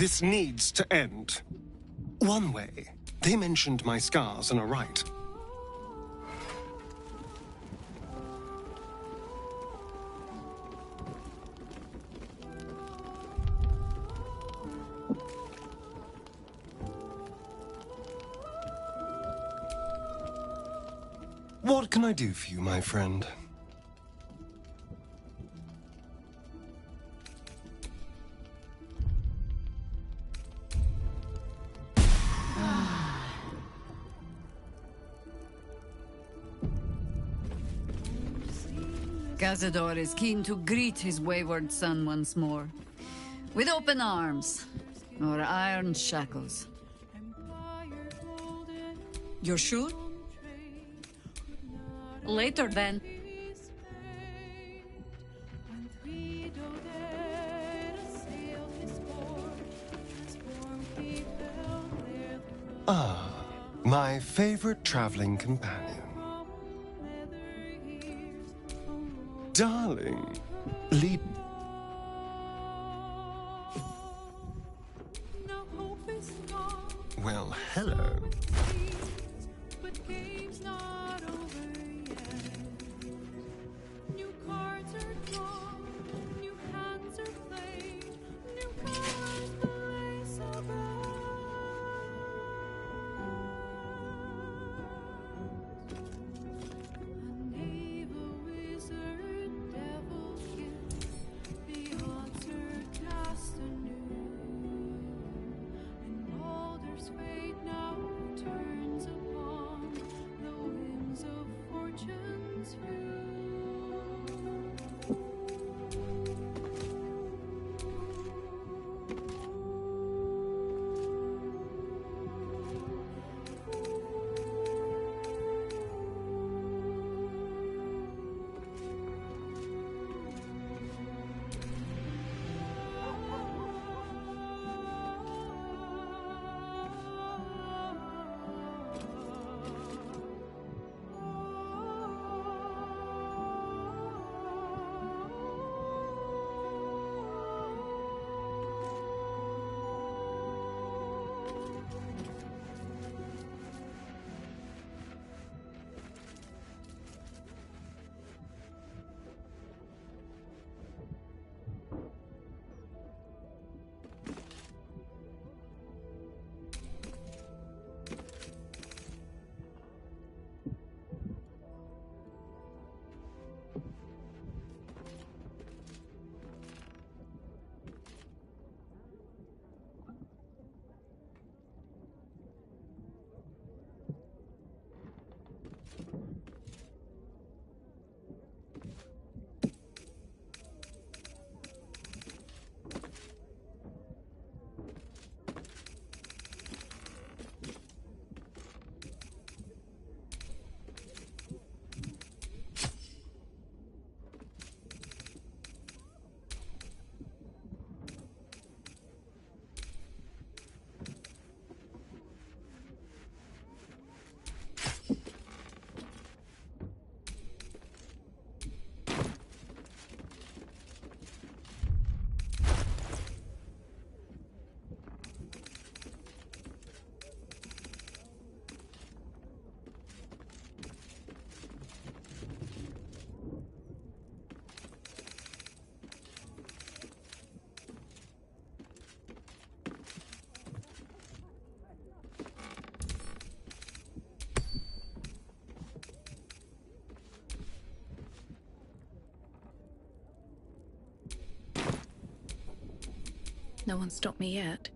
Y: This needs to end. One way. They mentioned my scars and a right. What can I do for you, my friend?
J: Cazador is keen to greet his wayward son once more. With open arms, or iron shackles.
W: You're sure?
J: Later, then.
C: Ah, my favorite traveling companion. Darling, lead... Well, hello.
D: No one stopped me yet.